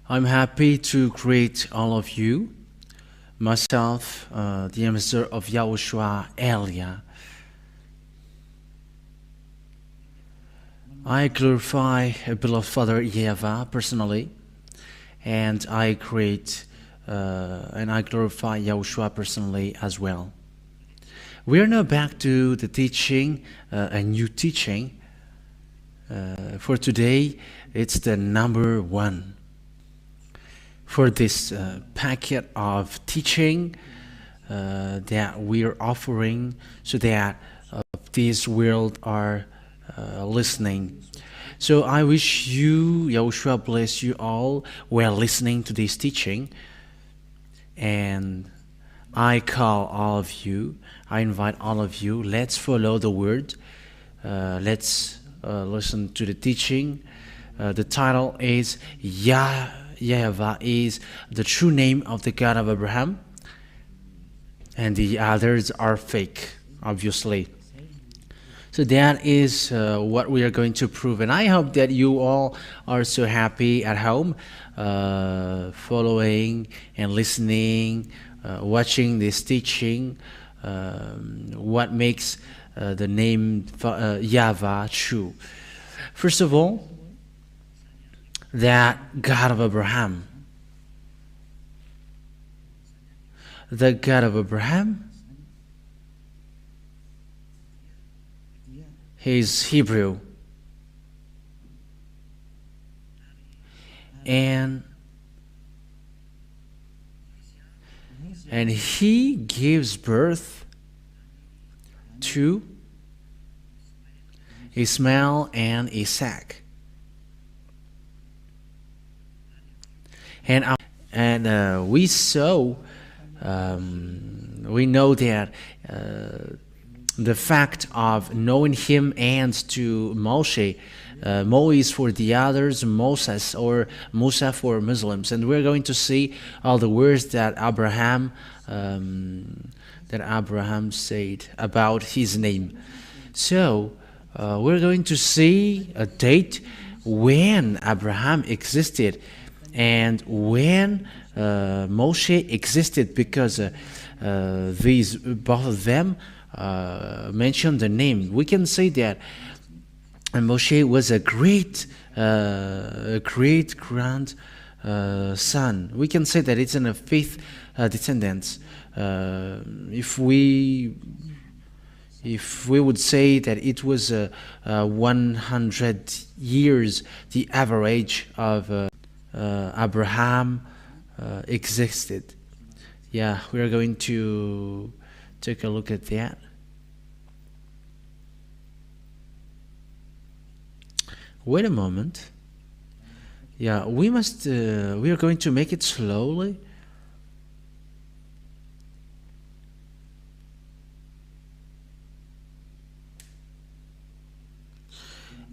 I'm happy to greet all of you. Myself, the ambassador of YAHOSHUAH, Elia. I glorify beloved Father Yahvah personally, and I glorify YAHOSHUAH personally as well. We are now back to the teaching, a new teaching. For today, it's the number 1. For this packet of teaching that we are offering, so that this world are listening. So I wish you, YAHOSHUAH bless you all while listening to this teaching. And I call all of you, I invite all of you, let's follow the word. Let's listen to the teaching. The title is Yahvah is the true name of the God of Abraham, and the others are fake, obviously. So that is what we are going to prove, and I hope that you all are so happy at home, following and listening, watching this teaching. What makes the name Yahvah true? First of all, that God of Abraham. The God of Abraham, he is Hebrew. And he gives birth to Ishmael and Isaac. And we saw, we know that the fact of knowing him and to Moshe, Mo for the others, Moses or Musa for Muslims, and we're going to see all the words that Abraham said about his name. So we're going to see a date when Abraham existed and when Moshe existed, because these both of them mention the name. We can say that Moshe was a great grand son. We can say that it's in a fifth descendants. If we would say that it was 100 years, the average of Abraham existed. Yeah, we are going to take a look at that. Wait a moment. Yeah, we are going to make it slowly.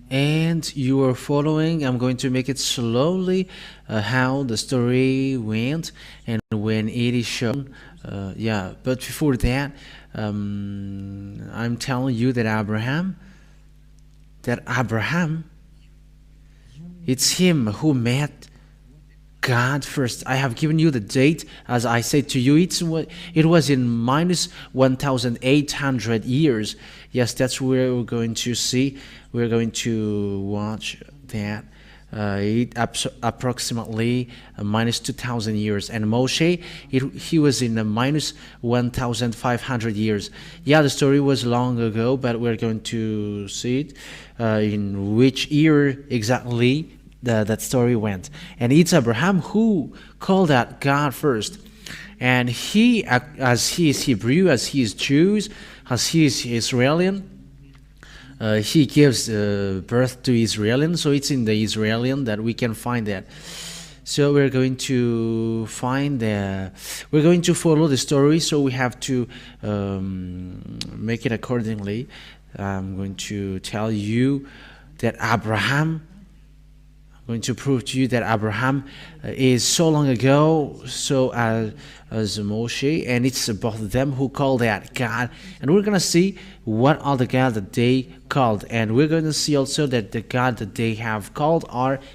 And you are following. I'm going to make it slowly, how the story went and when it is shown. Yeah, but before that, I'm telling you that Abraham, it's him who met God first. I have given you the date, as I said to you. It was in minus 1,800 years. Yes, that's where we're going to see. We're going to watch that. Approximately minus 2,000 years. And Moshe, he was in a minus 1,500 years. Yeah, the story was long ago, but we're going to see it in which year exactly that story went. And it's Abraham who called out God first. And he, as he is Hebrew, as he is Jews, as he is Israeli, he gives birth to Israelian, so it's in the Israelian that we can find that. So we're going to we're going to follow the story, so we have to make it accordingly. I'm going to tell you that I'm going to prove to you that Abraham is so long ago, so as Moshe, and it's both of them who call that God. And we're going to see what are the God that they called, and we're going to see also that the God that they have called is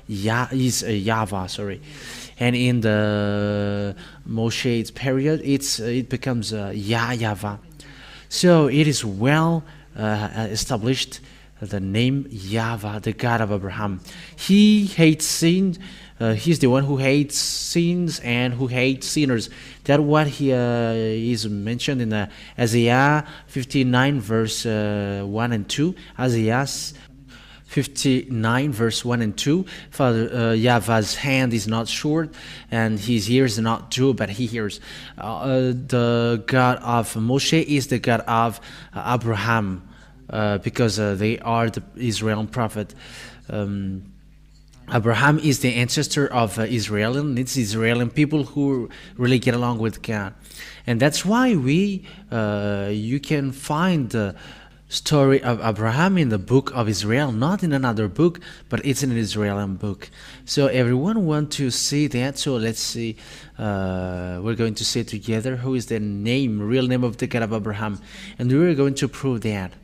Yahvah, sorry. and in the Moshe's period, it becomes Yahvah. So it is well established, the name Yahvah, the God of Abraham. He hates sin. He's the one who hates sins and who hates sinners. That's what he is mentioned in Isaiah 59 verse 1 and 2. Isaiah 59 verse 1 and 2. Father Yahvah's hand is not short and his ears are not dull, but he hears. The God of Moshe is the God of Abraham, because they are the Israeli prophet. Abraham is the ancestor of Israel, and it's Israeli people who really get along with God. And that's why you can find the story of Abraham in the book of Israel, not in another book, but it's in an Israeli book. So everyone want to see that. So let's see. We're going to say together who is the real name of the God of Abraham, and we're going to prove that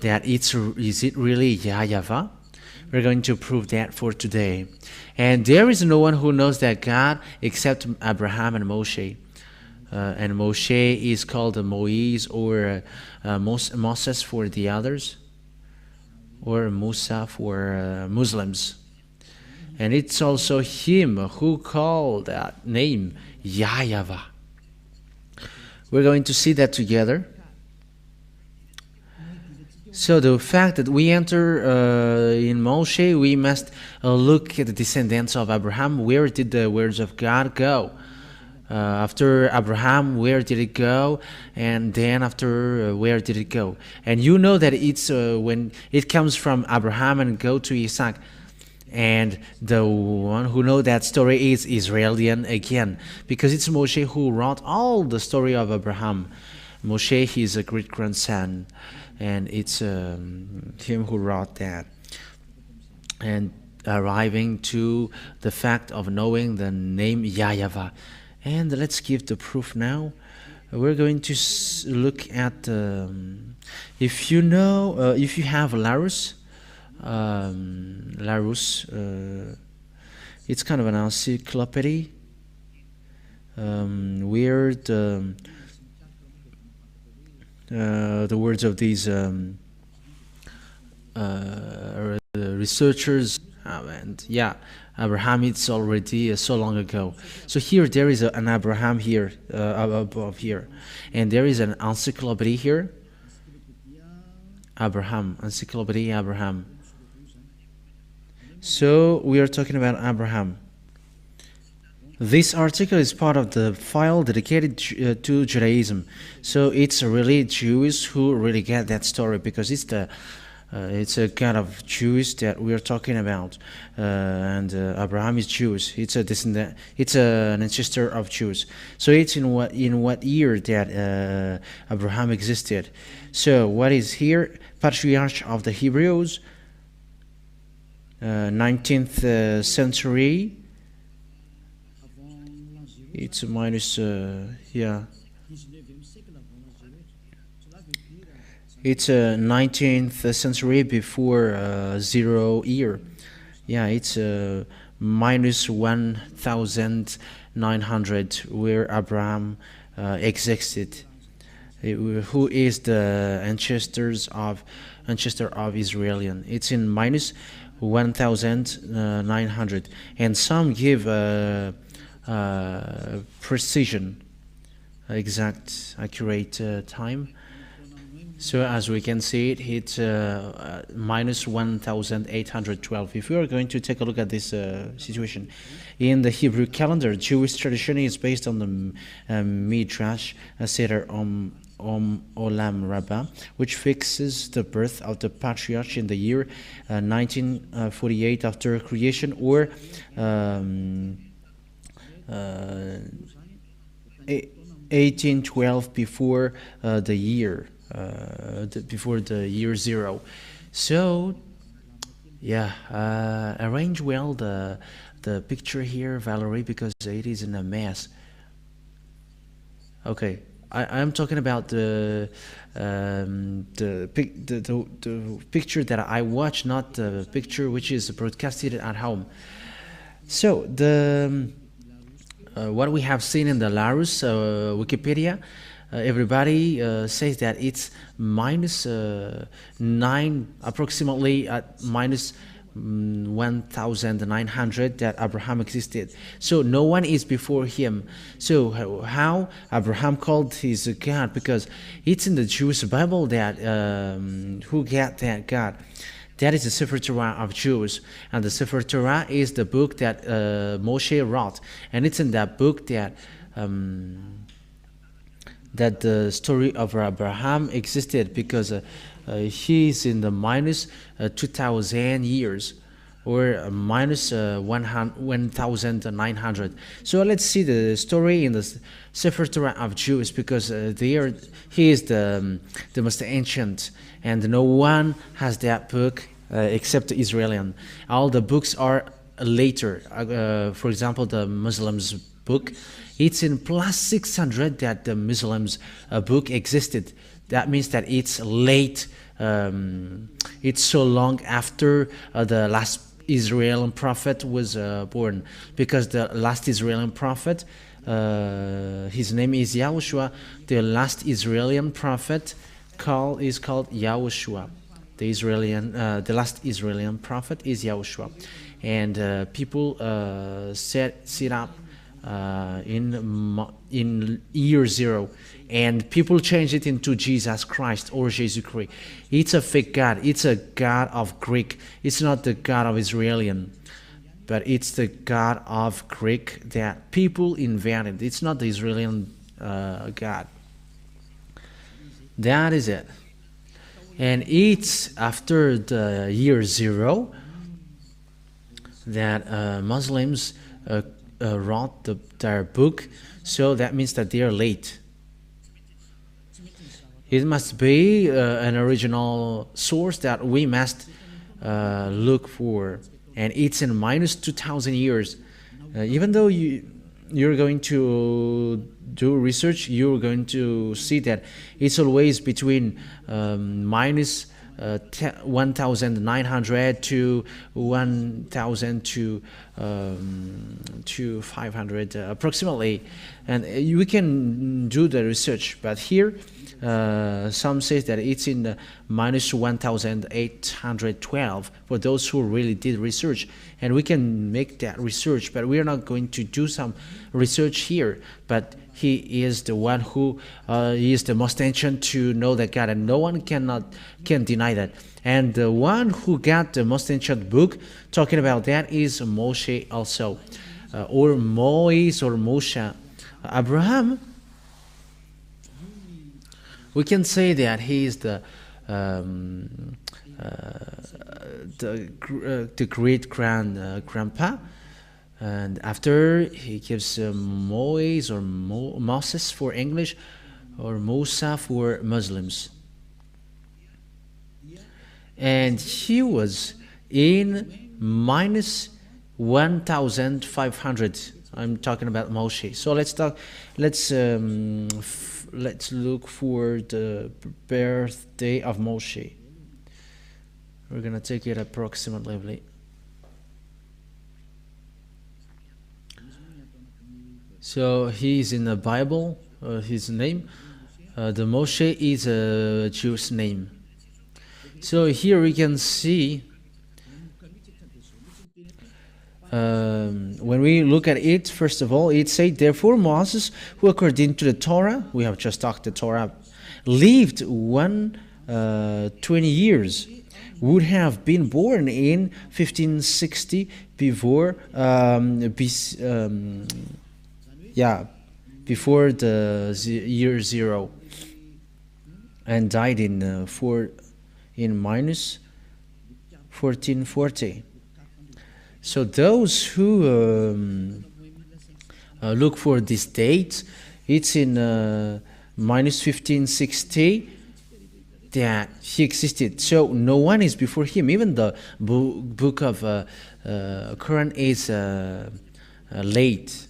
is it really Yahvah? We're going to prove that for today. And there is no one who knows that God except Abraham and Moshe. And Moshe is called Moise or Moses for the others, or Musa for Muslims. And it's also him who called that name Yahvah. We're going to see that together. So the fact that we enter in Moshe, we must look at the descendants of Abraham. Where did the words of God go? After Abraham, where did it go? And then after, where did it go? And you know that it's when it comes from Abraham and go to Isaac. And the one who know that story is Israelian again, because it's Moshe who wrote all the story of Abraham. Moshe, he's a great grandson, and it's him who wrote that. And arriving to the fact of knowing the name Yahvah. And let's give the proof now. We're going to look at, if you have Larousse, it's kind of an encyclopedia, where the words of these researchers, and yeah, Abraham, it's already so long ago. So here there is an Abraham here, above here, and there is an encyclopedia here. Encyclopedia Abraham. So we are talking about Abraham. This article is part of the file dedicated to Judaism. So it's really Jews who really get that story, because it's a kind of Jews that we are talking about, and Abraham is Jewish. It's a descendant. It's an ancestor of Jews. So it's in what year that Abraham existed. So what is here? Patriarch of the Hebrews, 19th century. It's minus It's 19th century before 0 year. Yeah, it's minus 1900 where Abraham existed. Who is the ancestor of Israelian? It's in minus 1900, and some give precision, exact, accurate time. So as we can see it's minus 1812. If we are going to take a look at this situation, in the Hebrew calendar, Jewish tradition is based on the Midrash Seder Olam Rabbah, which fixes the birth of the patriarch in the year 1948 after creation, or 1812 before the year. Before the year 0. So yeah, arrange well the picture here, Valerie, because it is in a mess. Okay, I'm talking about the picture that I watch, not the picture which is broadcasted at home. So the what we have seen in the Larus Wikipedia, everybody says that it's minus 9, approximately at minus 1900 that Abraham existed. So no one is before him. So how Abraham called his God? Because it's in the Jewish Bible that who got that God. That is the Sefer Torah of Jews, and the Sefer Torah is the book that Moshe wrote, and it's in that book that that the story of Abraham existed, because he's in the minus 2,000 years, or minus 1,900. So let's see the story in the Sefer Torah of Jews, because he is the most ancient, and no one has that book except the Israelian. All the books are later. For example, the Muslims book, it's in plus 600 that the Muslims book existed. That means that it's late. It's so long after the last Israeli prophet was born, because the last Israeli prophet, his name is YAHOSHUAH. The last Israeli prophet is called YAHOSHUAH. The last Israeli prophet is YAHOSHUAH, and people set up in year 0, and people change it into Jesus Christ or Jesus Christ. It's a fake God. It's a God of Greek. It's not the God of Israelian, but it's the God of Greek that people invented. It's not the Israelian God. That is it. And it's after the year 0 that Muslims wrote their book, so that means that they are late. It must be an original source that we must look for, and it's in minus 2,000 years. Even though you're going to do research, you're going to see that it's always between minus 1,900 to 1,000 to 500 approximately, and we can do the research. But here, some say that it's in the minus 1,812 for those who really did research, and we can make that research. But we are not going to do some research here. But he is the one who is the most ancient to know that God, and no one can deny that. And the one who got the most ancient book, talking about that, is Moshe also, or Moise or Moshe. Abraham, we can say that he is the great grandpa. And after he gives Moise or Moses for English, or Musa for Muslims. And he was in minus 1,500. I'm talking about Moshe. So let's look for the birthday of Moshe. We're gonna take it approximately. So he's in the Bible, his name. The Moshe is a Jewish name. So here we can see, when we look at it, first of all, it says, therefore Moses, who according to the Torah, we have just talked the Torah, lived 120 years, would have been born in 1560 before before the year 0, and died in minus 1440. So those who look for this date, it's in minus 1560 that he existed. So no one is before him. Even the book of Quran is late.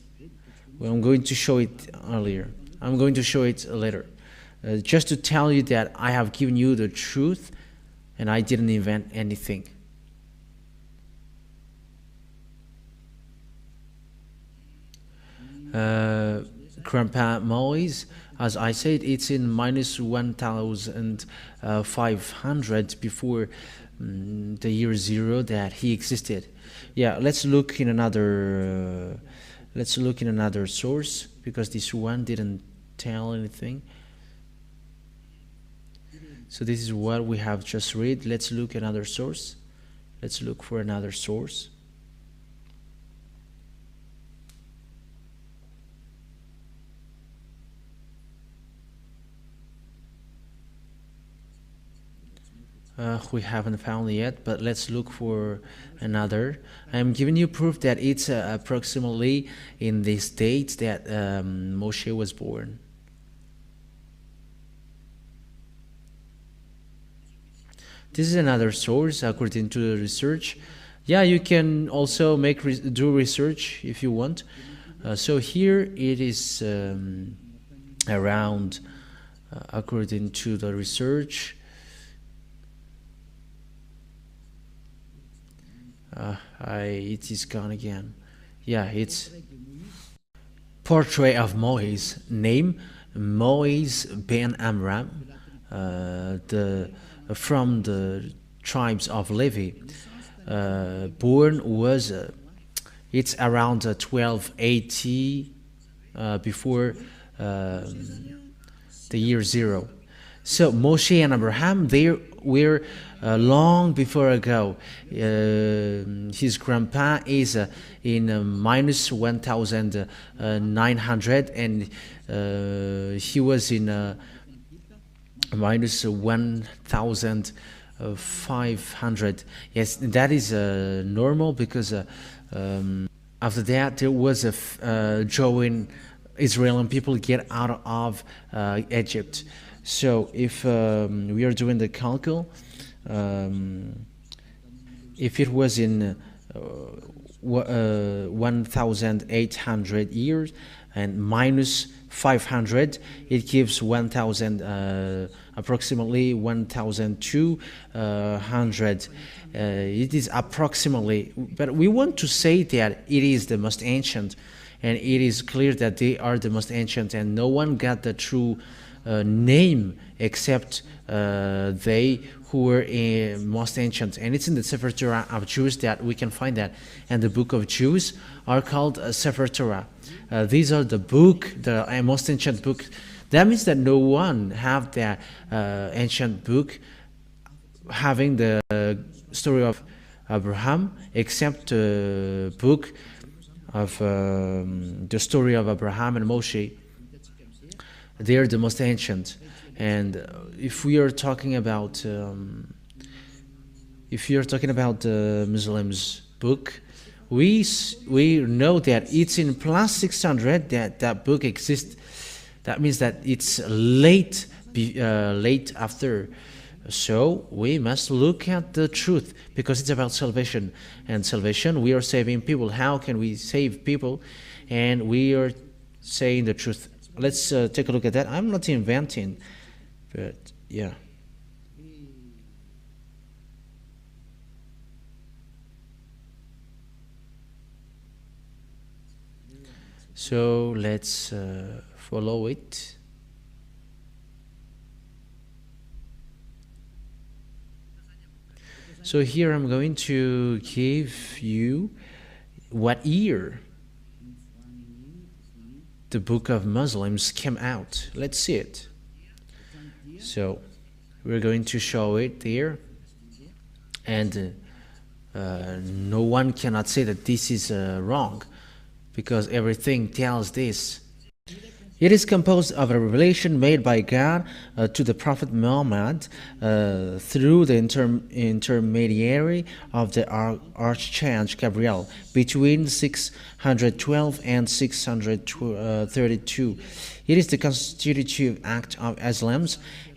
Well, I'm going to show it earlier. I'm going to show it later. Just to tell you that I have given you the truth and I didn't invent anything. Grandpa Moise, as I said, it's in minus 1500 before the year zero that he existed. Yeah, let's look in another source, because this one didn't tell anything. So this is what we have just read. Let's look at another source. Let's look for another source. We haven't found it yet, but let's look for another. I'm giving you proof that it's approximately in this date that Moshe was born. This is another source according to the research. Yeah, you can also do research if you want. So here it is around, according to the research, it is gone again. Yeah, it's portrait of Moise, name Moise ben Amram, from the tribes of Levi. Born was it's around 1280 before the year zero. So Moshe and Abraham, they were long before ago. His grandpa is in minus 1900, and he was in minus 1500. Yes, that is normal, because after that there was a drawing Israeli people get out of Egypt. So if we are doing the calcul, if it was in 1800 years and minus 500, it gives 1000, approximately 1200. It is approximately, but we want to say that it is the most ancient, and it is clear that they are the most ancient, and no one got the true name except they who were most ancient. And it's in the Sefer Torah of Jews that we can find that, and the book of Jews are called Sefer Torah. These are the most ancient book. That means that no one have that ancient book having the story of Abraham except the book of the story of Abraham and Moshe. They are the most ancient. And if we are talking about the Muslims book, we know that it's in plus 600 that book exists. That means that it's late after. So we must look at the truth, because it's about salvation. And salvation, we are saving people. How can we save people? And we are saying the truth. Let's take a look at that. I'm not inventing, but yeah. So let's follow it. So here I'm going to give you what year the book of Muslims came out. Let's see it. So we're going to show it there, and no one cannot say that this is wrong, because everything tells this. It is composed of a revelation made by God to the Prophet Muhammad through the intermediary of the Archangel Gabriel between 612 and 632. It is the constitutive act of Islam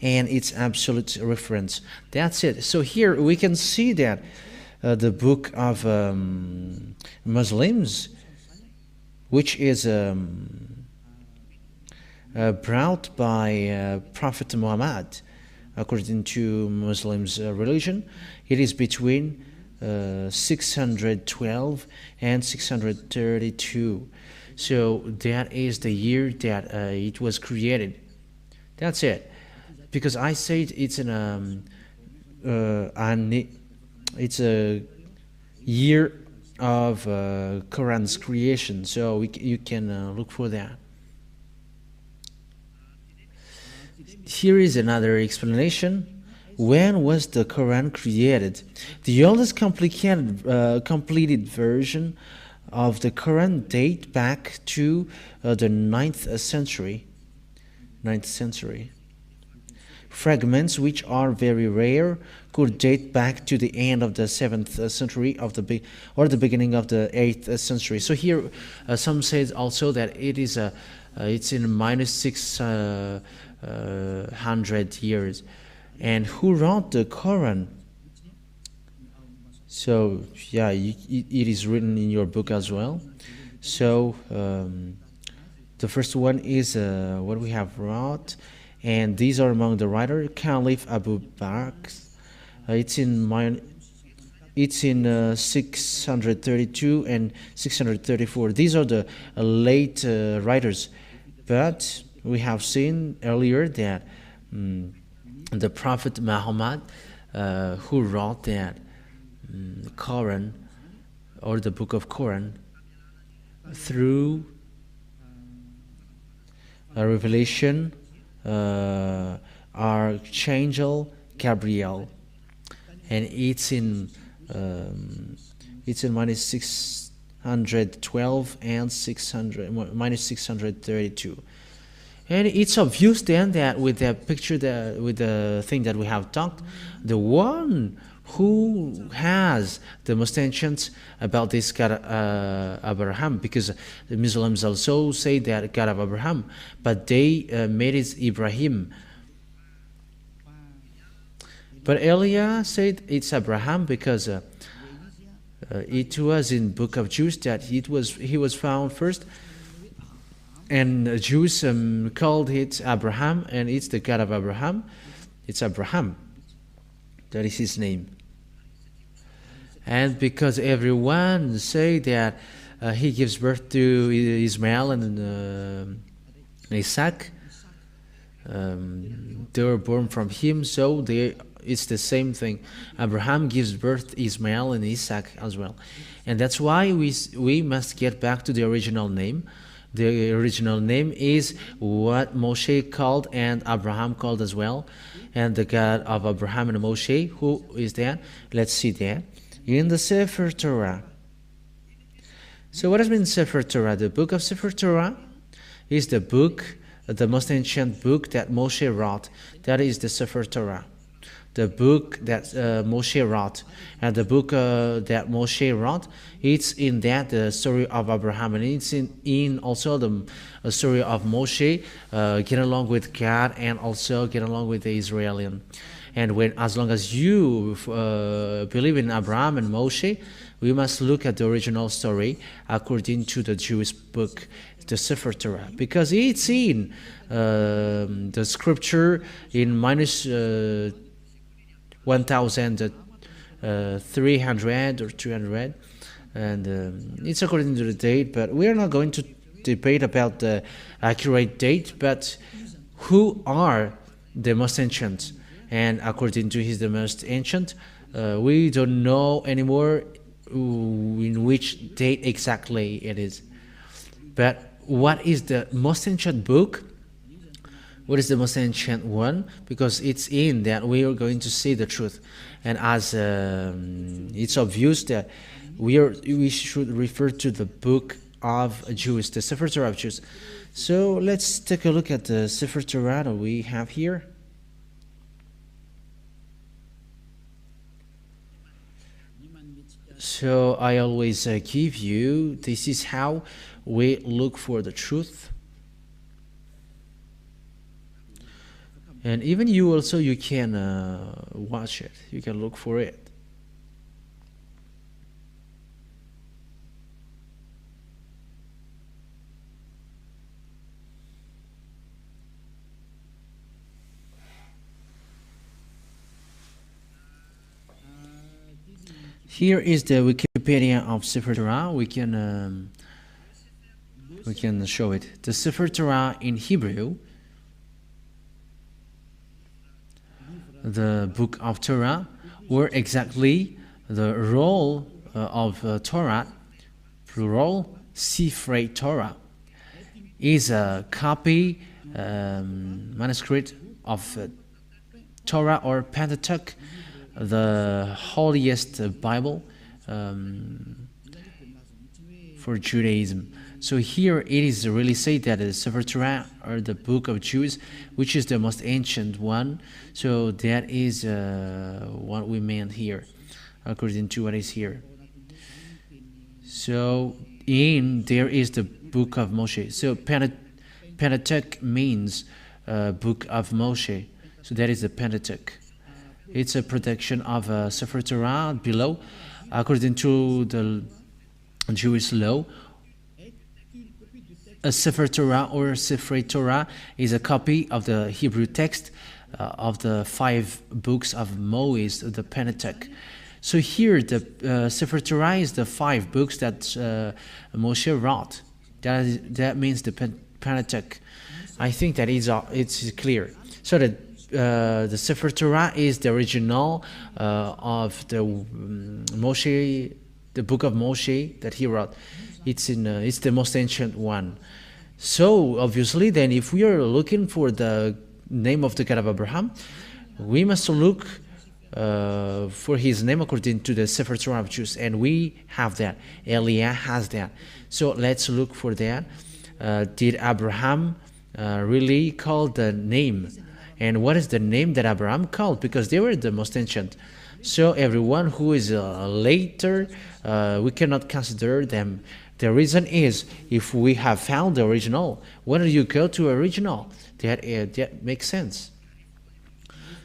and its absolute reference. That's it. So here we can see that the book of Muslims, which is brought by Prophet Muhammad according to Muslims' religion, it is between 612 and 632. So that is the year that it was created. That's it. Because I said it's it's a year of Quran's creation. So you can look for that. Here is another explanation. When was the Quran created? The oldest completed version of the Quran date back to the 9th century. 9th century. Fragments, which are very rare, could date back to the end of the 7th century or the beginning of the 8th century. So here, some say also that it's in minus 600 years. And who wrote the Quran? So yeah, it is written in your book as well. So the first one is what we have wrote, and these are among the writer Caliph Abu Bakr. It's in 632 and 634. These are the late writers, but we have seen earlier that the Prophet Muhammad, who wrote that Quran or the book of Quran through a revelation, Archangel Gabriel, and it's in minus 612 and minus 632. And it's obvious then that with the picture, with the thing that we have talked, the one who has the most ancient about this God Abraham, because the Muslims also say that God of Abraham, but they made it Ibrahim. But Elia said it's Abraham because it was in Book of Jews that he was found first. And the Jews called it Abraham, and it's the God of Abraham. It's Abraham. That is his name. And because everyone say that he gives birth to Ismail and Isaac, they were born from him, so it's the same thing. Abraham gives birth to Ismail and Isaac as well. And that's why we must get back to the original name. The original name is what Moshe called and Abraham called as well. And the God of Abraham and Moshe, who is that? Let's see that. In the Sefer Torah. So what does mean Sefer Torah? The book of Sefer Torah is the book, the most ancient book that Moshe wrote. That is the Sefer Torah. The book that Moshe wrote. And the book that Moshe wrote, it's in that the story of Abraham, and it's in also the story of Moshe getting along with God and also getting along with the Israelian. And as long as you believe in Abraham and Moshe, we must look at the original story according to the Jewish book, the Sefer Torah, because it's in the scripture in minus 1,300 or 200, and it's according to the date, but we are not going to debate about the accurate date, but who are the most ancient, and according to the most ancient, we don't know anymore in which date exactly it is. But what is the most ancient book? What is the most ancient one? Because it's in that we are going to see the truth. And as it's obvious that we should refer to the book of Jews, the Sefer Torah of Jews. So let's take a look at the Sefer Torah that we have here. So I always give you, this is how we look for the truth. And even you also, you can watch it. You can look for it. Here is the Wikipedia of Sefer Torah. We can We can show it. The Sefer Torah in Hebrew, the book of Torah, or exactly the roll of Torah, plural, Sifrei Torah, is a copy, manuscript of Torah or Pentateuch, the holiest Bible for Judaism. So here it is really said that the Sefer Torah, or the book of Jews, which is the most ancient one. So that is what we meant here, according to what is here. So there is the book of Moshe. So Pentateuch means book of Moshe. So that is the Pentateuch. It's a production of Sefer Torah below, according to the Jewish law. A Sefer Torah or Sifrei Torah is a copy of the Hebrew text of the 5 books of Moses, the Pentateuch. So here the Sefer Torah is the 5 books that Moshe wrote. That means the Pentateuch. I think that it's clear. So the Sefer Torah is the original of the Moshe, the book of Moshe that he wrote. It's the most ancient one. So obviously, then, if we are looking for the name of the God of Abraham, we must look for his name according to the Sefer Torah of Jews, and we have that. Eliah has that. So let's look for that. Did Abraham really call the name? And what is the name that Abraham called? Because they were the most ancient. So everyone who is later, we cannot consider them. The reason is, if we have found the original, when do you go to original? That makes sense.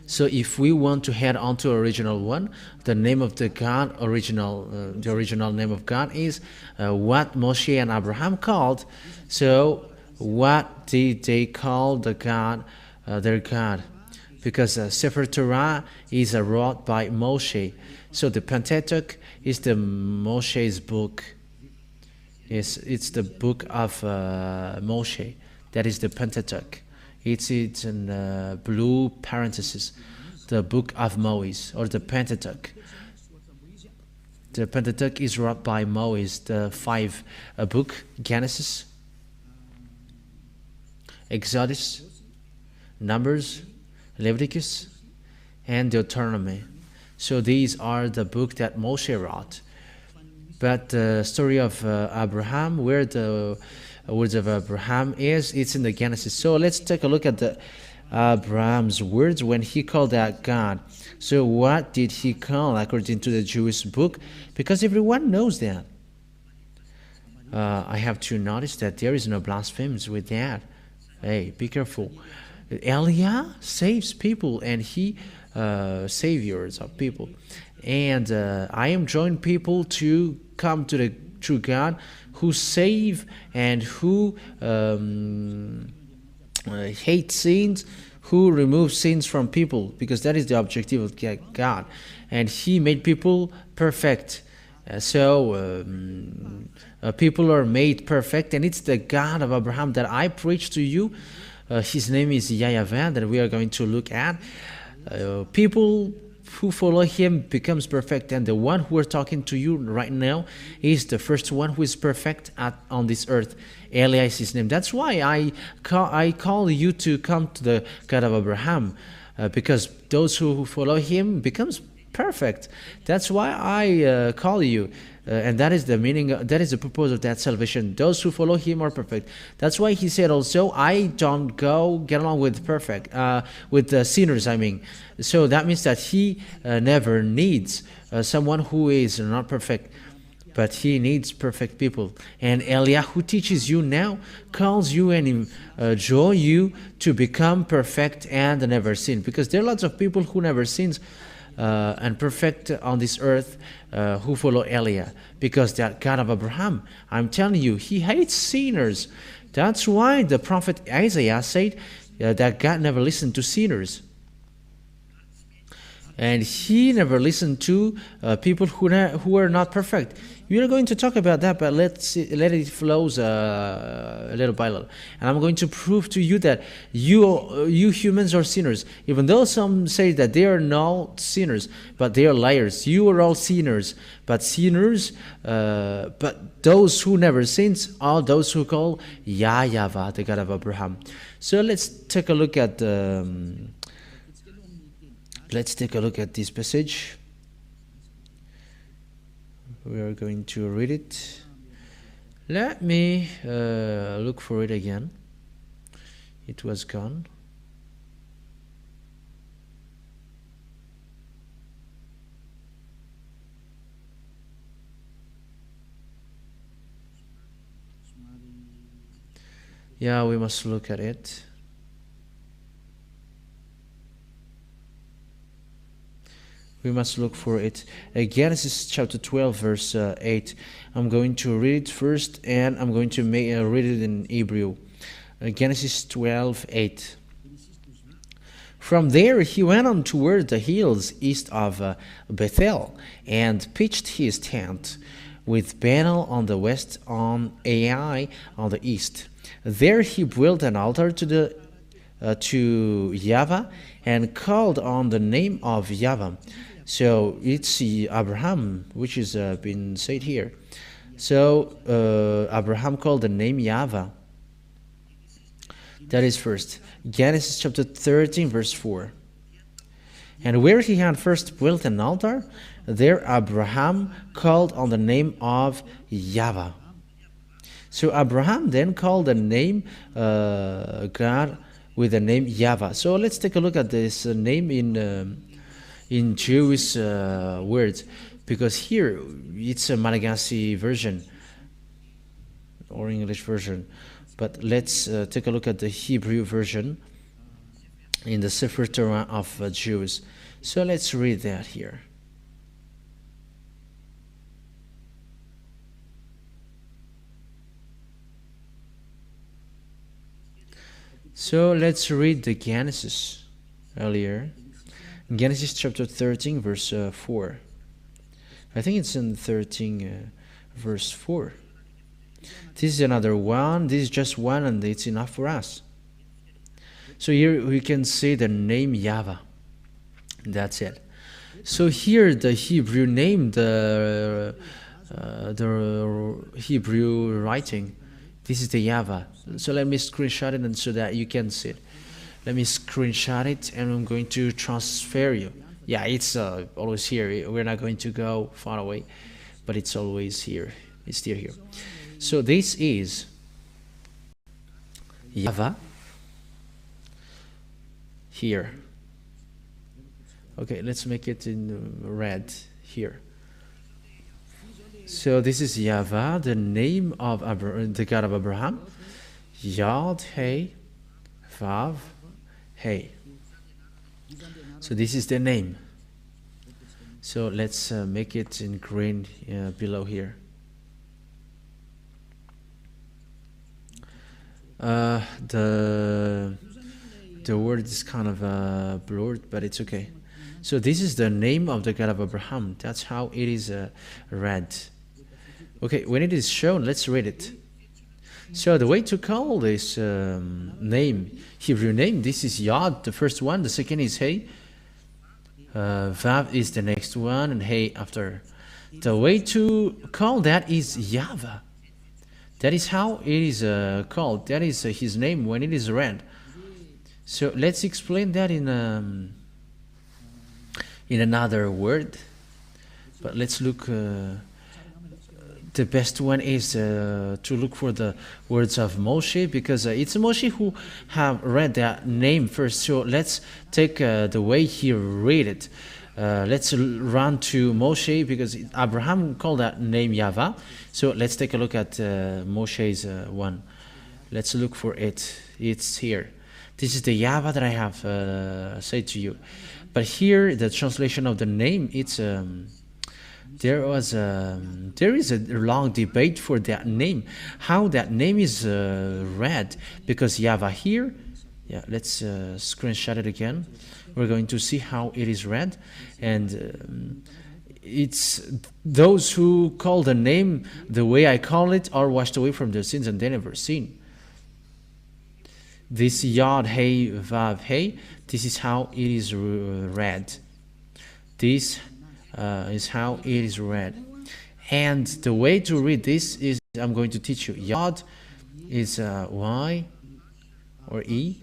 So if we want to head on to original one, the name of the God, the original name of God is what Moshe and Abraham called. So what did they call the God, their God? Because Sefer Torah is wrote by Moshe. So the Pentateuch is the Moshe's book. Yes, it's the book of Moshe. That is the Pentateuch. It's in blue parentheses, the book of Moses, or the Pentateuch. The Pentateuch is wrote by Moses, the 5 book: Genesis, Exodus, Numbers, Leviticus, and Deuteronomy. So these are the book that Moshe wrote. But the story of Abraham, where the words of Abraham is, it's in the Genesis. So let's take a look at the Abraham's words when he called that God. So what did he call according to the Jewish book? Because everyone knows that. I have to notice that there is no blasphemies with that. Hey, be careful. Eliah saves people, and he saviors of people. And I am drawing people to come to the true God, who save and who hate sins, who remove sins from people, because that is the objective of God. And he made people perfect. So people are made perfect, and it's the God of Abraham that I preach to you. His name is Yahvah, that we are going to look at. People who follow him becomes perfect, and the one who are talking to you right now is the first one who is perfect on this earth. Eliah is his name. That's why I call you to come to the God of Abraham, because those who follow him becomes perfect. That's why I call you, and that is the meaning. That is the purpose of that salvation. Those who follow him are perfect. That's why he said also, I don't go get along with with the sinners. I mean, so that means that he never needs someone who is not perfect, but he needs perfect people. And Eliah, who teaches you now, calls you and enjoys you to become perfect and never sin, because there are lots of people who never sins. And perfect on this earth who follow Eliah, because that God of Abraham, I'm telling you, he hates sinners. That's why the prophet Isaiah said that God never listened to sinners. and he never listened to people who are not perfect. We are going to talk about that, but let it flows little by little. And I'm going to prove to you that you humans are sinners. Even though some say that they are not sinners, but they are liars. You are all sinners, but those who never sins are those who call Yahvah, the God of Abraham. So let's take a look at this passage. We are going to read it. Let me look for it again. It was gone. Yeah, we must look at it. We must look for it. Genesis chapter 12, verse 8. I'm going to read it first, and I'm going to read it in Hebrew. Genesis 12, 8. From there he went on toward the hills east of Bethel, and pitched his tent, with Bethel on the west, on Ai on the east. There he built an altar to Yahvah, and called on the name of Yahvah. So it's Abraham, which is been said here. So Abraham called the name Yahvah. That is first. Genesis chapter 13, verse 4. And where he had first built an altar, there Abraham called on the name of Yahvah. So Abraham then called the name God with the name Yahvah. So let's take a look at this name in Jewish words, because here it's a Malagasy version or English version, but let's take a look at the Hebrew version in the Sefer Torah of Jews. So let's read that here. So let's read the Genesis earlier. Genesis chapter 13, verse 4. I think it's in 13, verse 4. This is another one. This is just one, and it's enough for us. So here we can say the name Yahvah. That's it. So here the Hebrew name, the Hebrew writing, this is the Yahvah. So let me screenshot it, and so that you can see it. Let me screenshot it, and I'm going to transfer you. Yeah, it's always here. We're not going to go far away, but it's always here. It's still here. So this is Yahvah here. Okay, let's make it in red here. So this is Yahvah, the name of the God of Abraham. Yod, Hey, Vav, Hey. So this is the name. So let's make it in green below here. The word is kind of blurred, but it's okay. So this is the name of the God of Abraham. That's how it is read. Okay, when it is shown, let's read it. So the way to call this name, Hebrew name, this is Yod, the first one. The second is Hey. Vav is the next one, and Hey after. The way to call that is Yahvah. That is how it is called. That is his name when it is read. So let's explain that in another word. But let's look. The best one is to look for the words of Moshe, because it's Moshe who have read that name first. So let's take the way he read it. Let's run to Moshe, because Abraham called that name Yahvah. So let's take a look at Moshe's one. Let's look for it. It's here. This is the Yahvah that I have said to you. But here, the translation of the name, it's there is a long debate for that name, how that name is read, because Yahvah here Yeah, let's screenshot it again. We're going to see how it is read. And it's those who call the name the way I call it are washed away from their sins and they never sin. This Yod, Hey, Vav, Hey, this is how it is read. This is how it is read. And the way to read this is, I'm going to teach you. Yod is Y or E,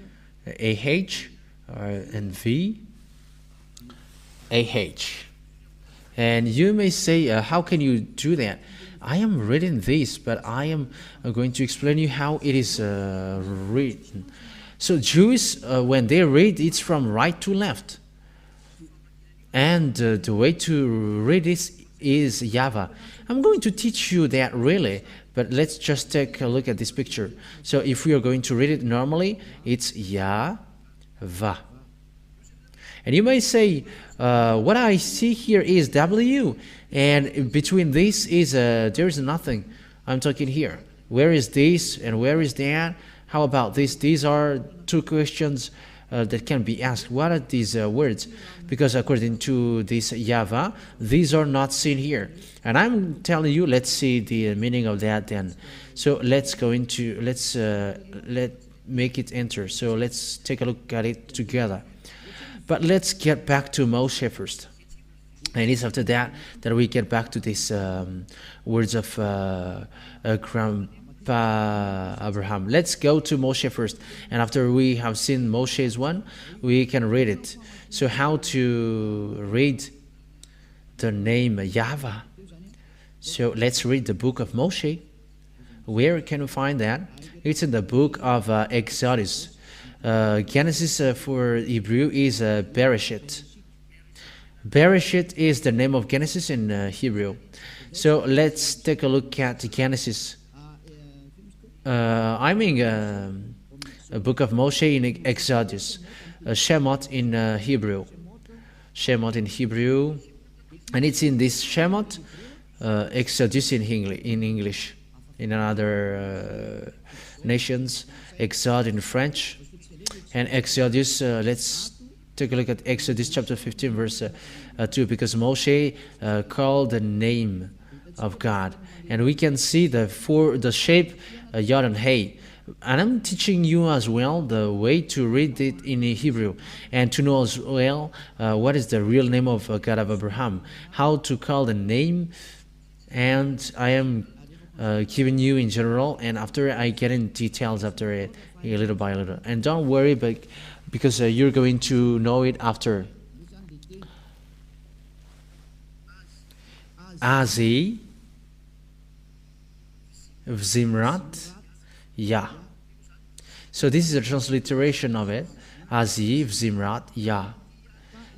AH, and V, AH. And you may say, how can you do that? I am reading this, but I am going to explain you how it is written. So Jews, when they read, it's from right to left. And the way to read this is Yahvah. I'm going to teach you that really, but let's just take a look at this picture. So if we are going to read it normally, it's Yahvah. And you may say, what I see here is W, and between this is, there's nothing. I'm talking here. Where is this and where is that? How about this? These are two questions that can be asked. What are these words? Because according to this Yahvah, these are not seen here. And I'm telling you, let's see the meaning of that then. So let's go into, let's make it enter. So let's take a look at it together. But let's get back to Moshe first. And it's after that that we get back to these words of Grandpa Abraham. Let's go to Moshe first. And after we have seen Moshe's one, we can read it. So how to read the name Yahvah? So let's read the book of Moshe. Where can we find that? It's in the book of Exodus. Genesis for Hebrew is Bereshit. Bereshit is the name of Genesis in Hebrew. So let's take a look at Genesis. I mean a book of Moshe in Exodus. Shemot in Hebrew. Shemot in Hebrew. And it's in this Shemot, Exodus in English. In other nations, Exode in French. And Exodus, let's take a look at Exodus chapter 15, verse 2, because Moshe called the name of God. And we can see the shape Yod and Hey. And I'm teaching you as well the way to read it in Hebrew and to know as well what is the real name of God of Abraham, how to call the name. And I am giving you in general, and after I get in details after it, little by little. And don't worry, but because you're going to know it after. Azi, Vzimrat, Yah. So this is a transliteration of it. Azi, Vzimrat, Yah.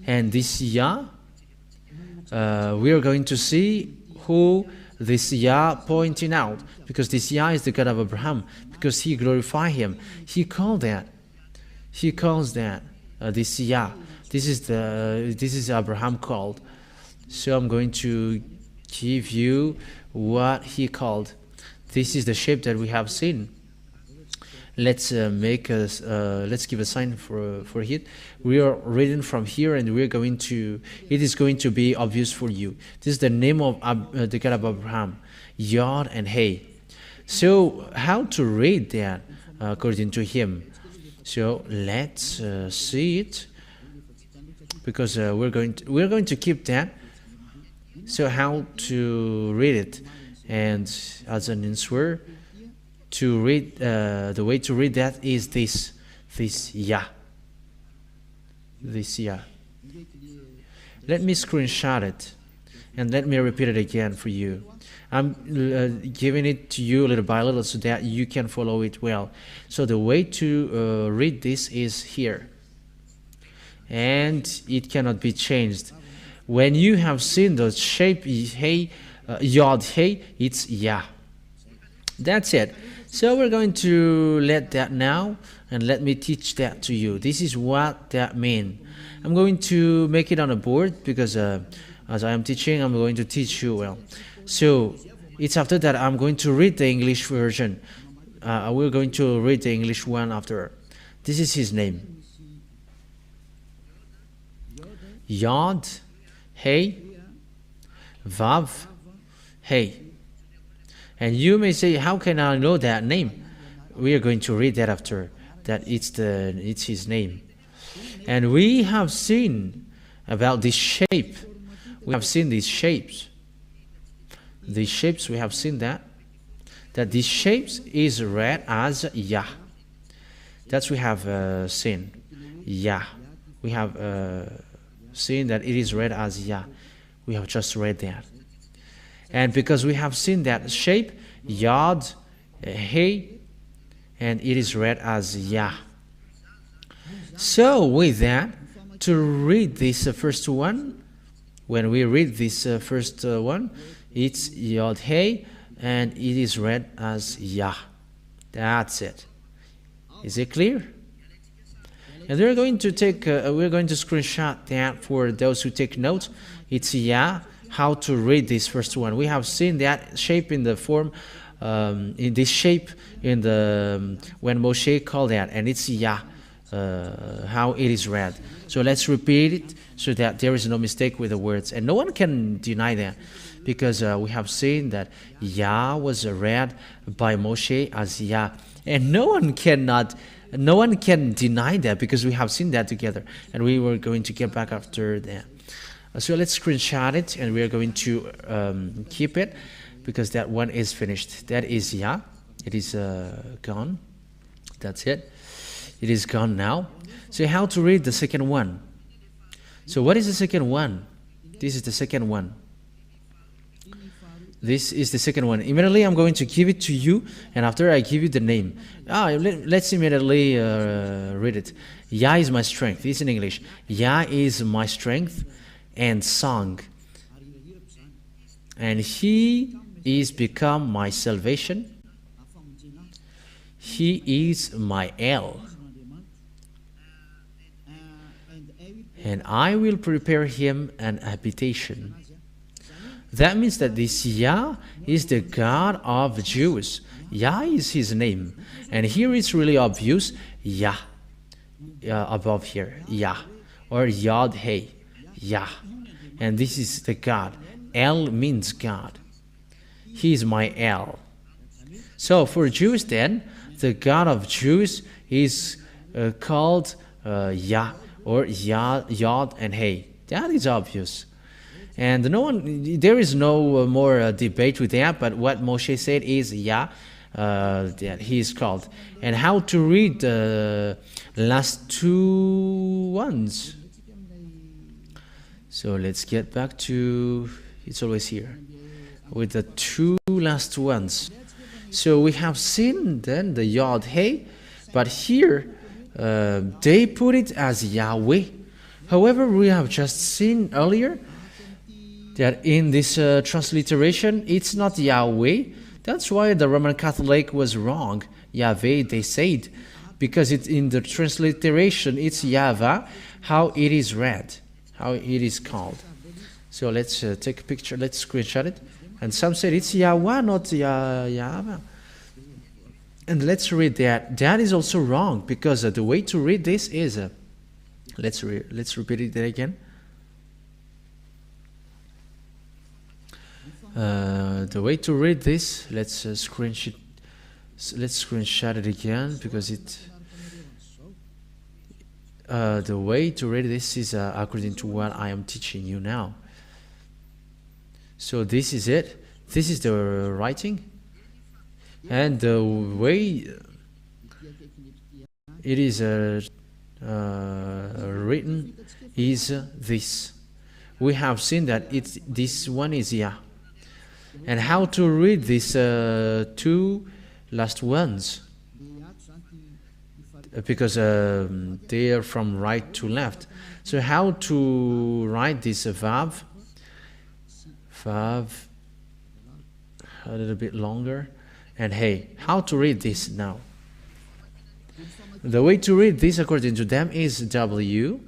And this Yah, we are going to see who this Yah pointing out, because this Yah is the God of Abraham, because he glorified him. He called that. He calls that this Yah. This is Abraham called. So I'm going to give you what he called. This is the shape that we have seen. Let's let's give a sign for it. We are reading from here, and we're going to. It is going to be obvious for you. This is the name of the God of Abraham, Yod and Hey. So how to read that according to him? So let's see it, because we're going to keep that. So how to read it, and as an answer. To read, the way to read that is this Yah. This Yah. Let me screenshot it, and let me repeat it again for you. I'm giving it to you little by little so that you can follow it well. So the way to read this is here, and it cannot be changed. When you have seen the shape Hey, Yod Hey, it's Yah. That's it. So we're going to let that now, and let me teach that to you. This is what that means. I'm going to make it on a board, because as I am teaching, I'm going to teach you well. So it's after that I'm going to read the English version. We're going to read the English one after. This is his name. Yod, Hey, Vav, Hey. And you may say, how can I know that name? We are going to read that after, that it's his name. And we have seen about this shape. We have seen these shapes. These shapes, we have seen that these shapes is read as Yah. That's we have seen. Yah. We have seen that it is read as Yah. We have just read that. And because we have seen that shape, Yod, Hey, and it is read as Yah. So with that, to read this first one, when we read this first one, it's Yod, Hey, and it is read as Yah. That's it. Is it clear? And we're going to screenshot that for those who take notes. It's Yah. How to read this first one. We have seen that shape in the form, in this shape in the when Moshe called that, and it's Yah. How it is read. So let's repeat it so that there is no mistake with the words, and no one can deny that, because we have seen that Yah was read by Moshe as Yah, and no one can deny that, because we have seen that together, and we were going to get back after that. So let's screenshot it, and we are going to keep it, because that one is finished. That is Yah. It is gone. That's it. It is gone now. So how to read the second one? So what is the second one? This is the second one. This is the second one. Immediately I'm going to give it to you, and after I give you the name. Let's immediately read it. Yah is my strength. This is in English. Yah is my strength and song, and he is become my salvation. He is my El, and I will prepare him an habitation. That means that this Yah is the God of Jews. Yah is his name, and here it's really obvious. Yah, above here, Yah, or Yod, Hey, Yah, and this is the God. El means God. He is my El. So for Jews then, the God of Jews is called Yah, or Yod and Hey. That is obvious. And there is no more debate with that, but what Moshe said is Yah, that he is called. And how to read the last two ones. So let's get back to, it's always here, with the two last ones. So we have seen then the Yod, Hey, but here they put it as Yahweh. However, we have just seen earlier that in this transliteration, it's not Yahweh. That's why the Roman Catholic was wrong. Yahweh, they said, because it's in the transliteration, it's Yahvah, how it is read, how it is called. So let's take a picture, let's screenshot it. And some said it's Yahweh, not Yahvah. And let's read that. That is also wrong, because the way to read this is, let's repeat it again. The way to read this, let's screenshot it again, because the way to read this is according to what I am teaching you now. So this is it. This is the writing, and the way it is written is this. We have seen that this one is Yah. And how to read these two last ones, because they are from right to left. So how to write this Vav, a little bit longer, and Hey. How to read this now? The way to read this according to them is W-A-H.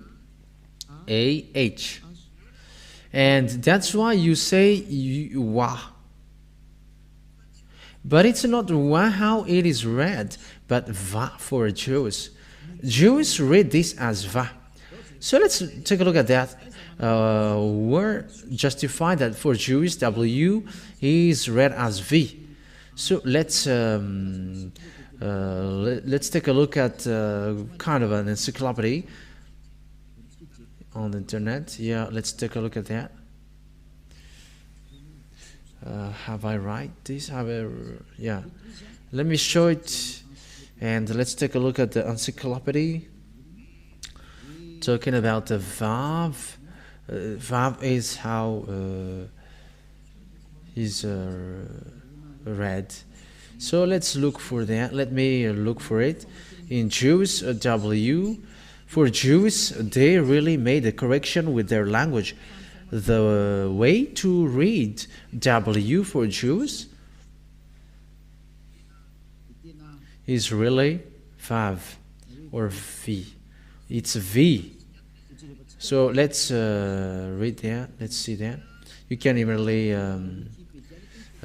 And that's why you say Wah. But it's not Wah how it is read, but Va for Jews. Jews read this as va. So let's take a look at that. We're justified that for Jews, W is read as V. So let's take a look at kind of an encyclopedia on the internet. Yeah, let's take a look at that. Have I write this? Yeah. Let me show it, and let's take a look at the encyclopedia. Talking about the Vav. Vav is how is read. So let's look for that. Let me look for it. In Jews, W. For Jews, they really made a correction with their language. The way to read W for Jews is really Vav or V. It's V. So let's read that. Let's see that. You can really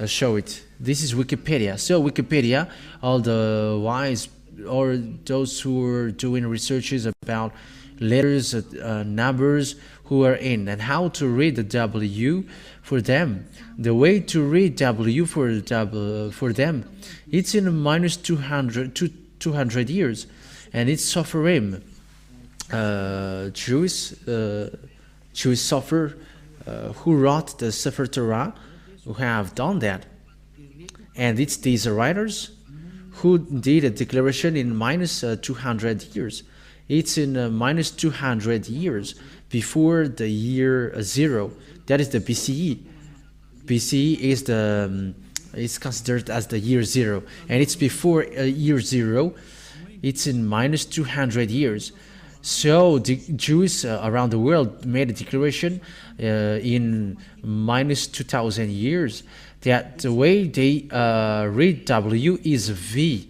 show it. This is Wikipedia. So Wikipedia, all the wise or those who are doing researches about letters, numbers, who are in and how to read the W for them. The way to read W for them, it's in minus 200 years, and it's Sopherim. Jewish Sopher who wrote the Sefer Torah, who have done that, and it's these writers who did a declaration in minus 200 years. It's in minus 200 years before the year 0. That is the BCE. BCE is considered as the year 0, and it's before year 0. It's in minus 200 years. So the Jews around the world made a declaration in minus 2,000 years that the way they read W is V.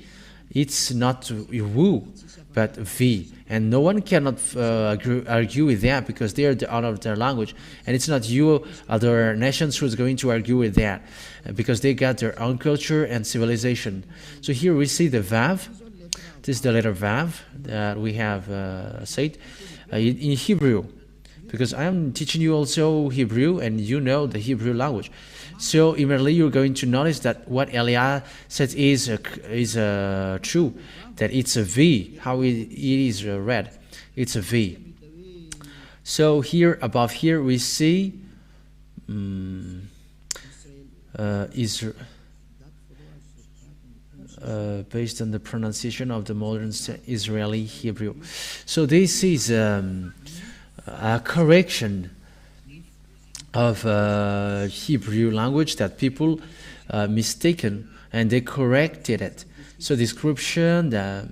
It's not Wu, but V. And no one cannot argue with that, because they are out of their language. And it's not you, other nations, who's going to argue with that, because they got their own culture and civilization. So here we see the Vav. This is the letter Vav that we have said in Hebrew, because I am teaching you also Hebrew, and you know the Hebrew language. So immediately you're going to notice that what Elia said is true, that it's a V, how it is read. It's a V. So here, above here, we see based on the pronunciation of the modern Israeli Hebrew. So this is a correction of Hebrew language that people mistaken, and they corrected it. So description that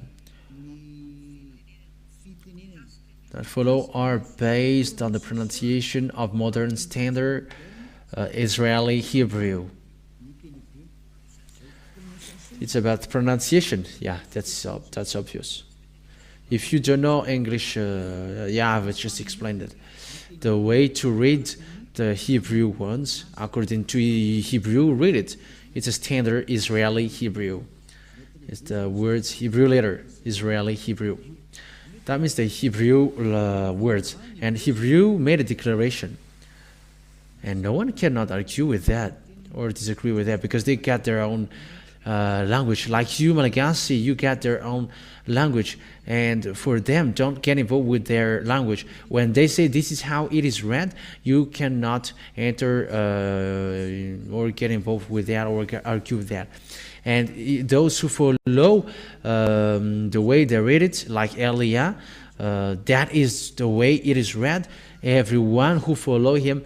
follow are based on the pronunciation of modern standard Israeli Hebrew. It's about pronunciation. Yeah, that's obvious. If you don't know English, Yahvah just explained it. The way to read the Hebrew ones, according to Hebrew, read it. It's a standard Israeli Hebrew. It's the words Hebrew letter, Israeli Hebrew. That means the Hebrew words. And Hebrew made a declaration. And no one cannot argue with that or disagree with that, because they got their own language. Like you, Malagasy, you got their own language, and for them, don't get involved with their language. When they say this is how it is read, you cannot enter or get involved with that or argue with that. And those who follow the way they read it, like Elia, that is the way it is read. Everyone who follow him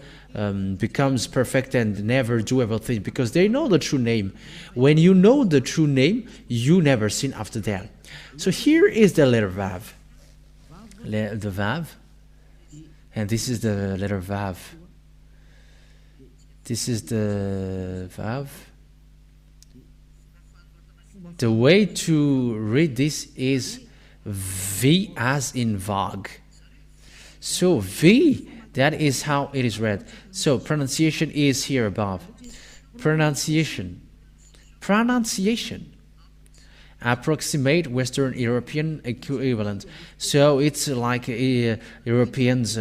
becomes perfect and never do everything, because they know the true name. When you know the true name, you never sin after that. So here is the letter Vav. The Vav. And this is the letter Vav. This is the Vav. The way to read this is V as in Vag. So V, that is how it is read. So pronunciation is here above. Pronunciation. Pronunciation. approximate Western European equivalent. So it's like a Europeans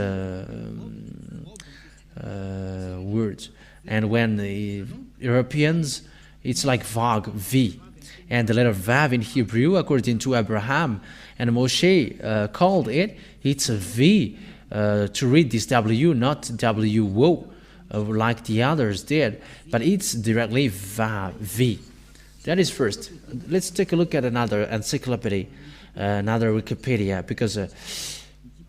word, and when the Europeans, it's like Vag, V, and the letter Vav in Hebrew, according to Abraham and Moshe called it, it's a V to read this W, not W-O, like the others did, but it's directly Vav, V. That is first. Let's take a look at another encyclopedia, another Wikipedia, because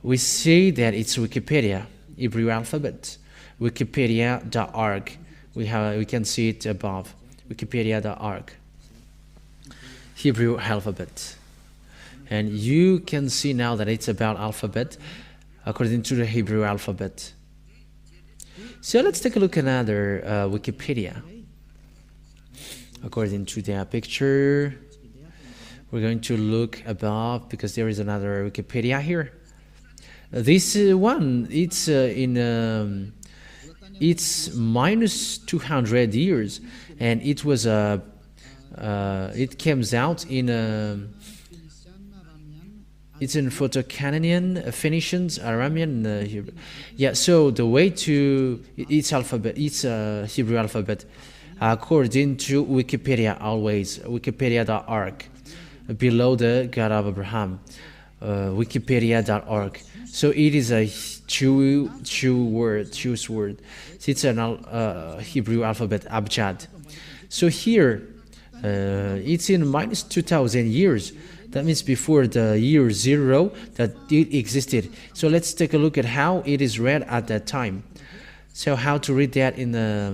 we see that it's Wikipedia, Hebrew alphabet, wikipedia.org. We can see it above, wikipedia.org, Hebrew alphabet. And you can see now that it's about alphabet according to the Hebrew alphabet. So let's take a look at another Wikipedia. According to their picture, we're going to look above because there is another Wikipedia here. This one, it's it's minus 200 years, and it was it comes out in it's in Proto-Canadian, Phoenicians, Aramean, Hebrew. Yeah, so the way to its alphabet, it's Hebrew alphabet, according to Wikipedia, always wikipedia.org, below the God of Abraham, wikipedia.org. So it is a Jewish word. It's an Hebrew alphabet, Abjad. So here, it's in minus 2,000 years. That means before the year 0 that it existed. So let's take a look at how it is read at that time. So how to read that in the,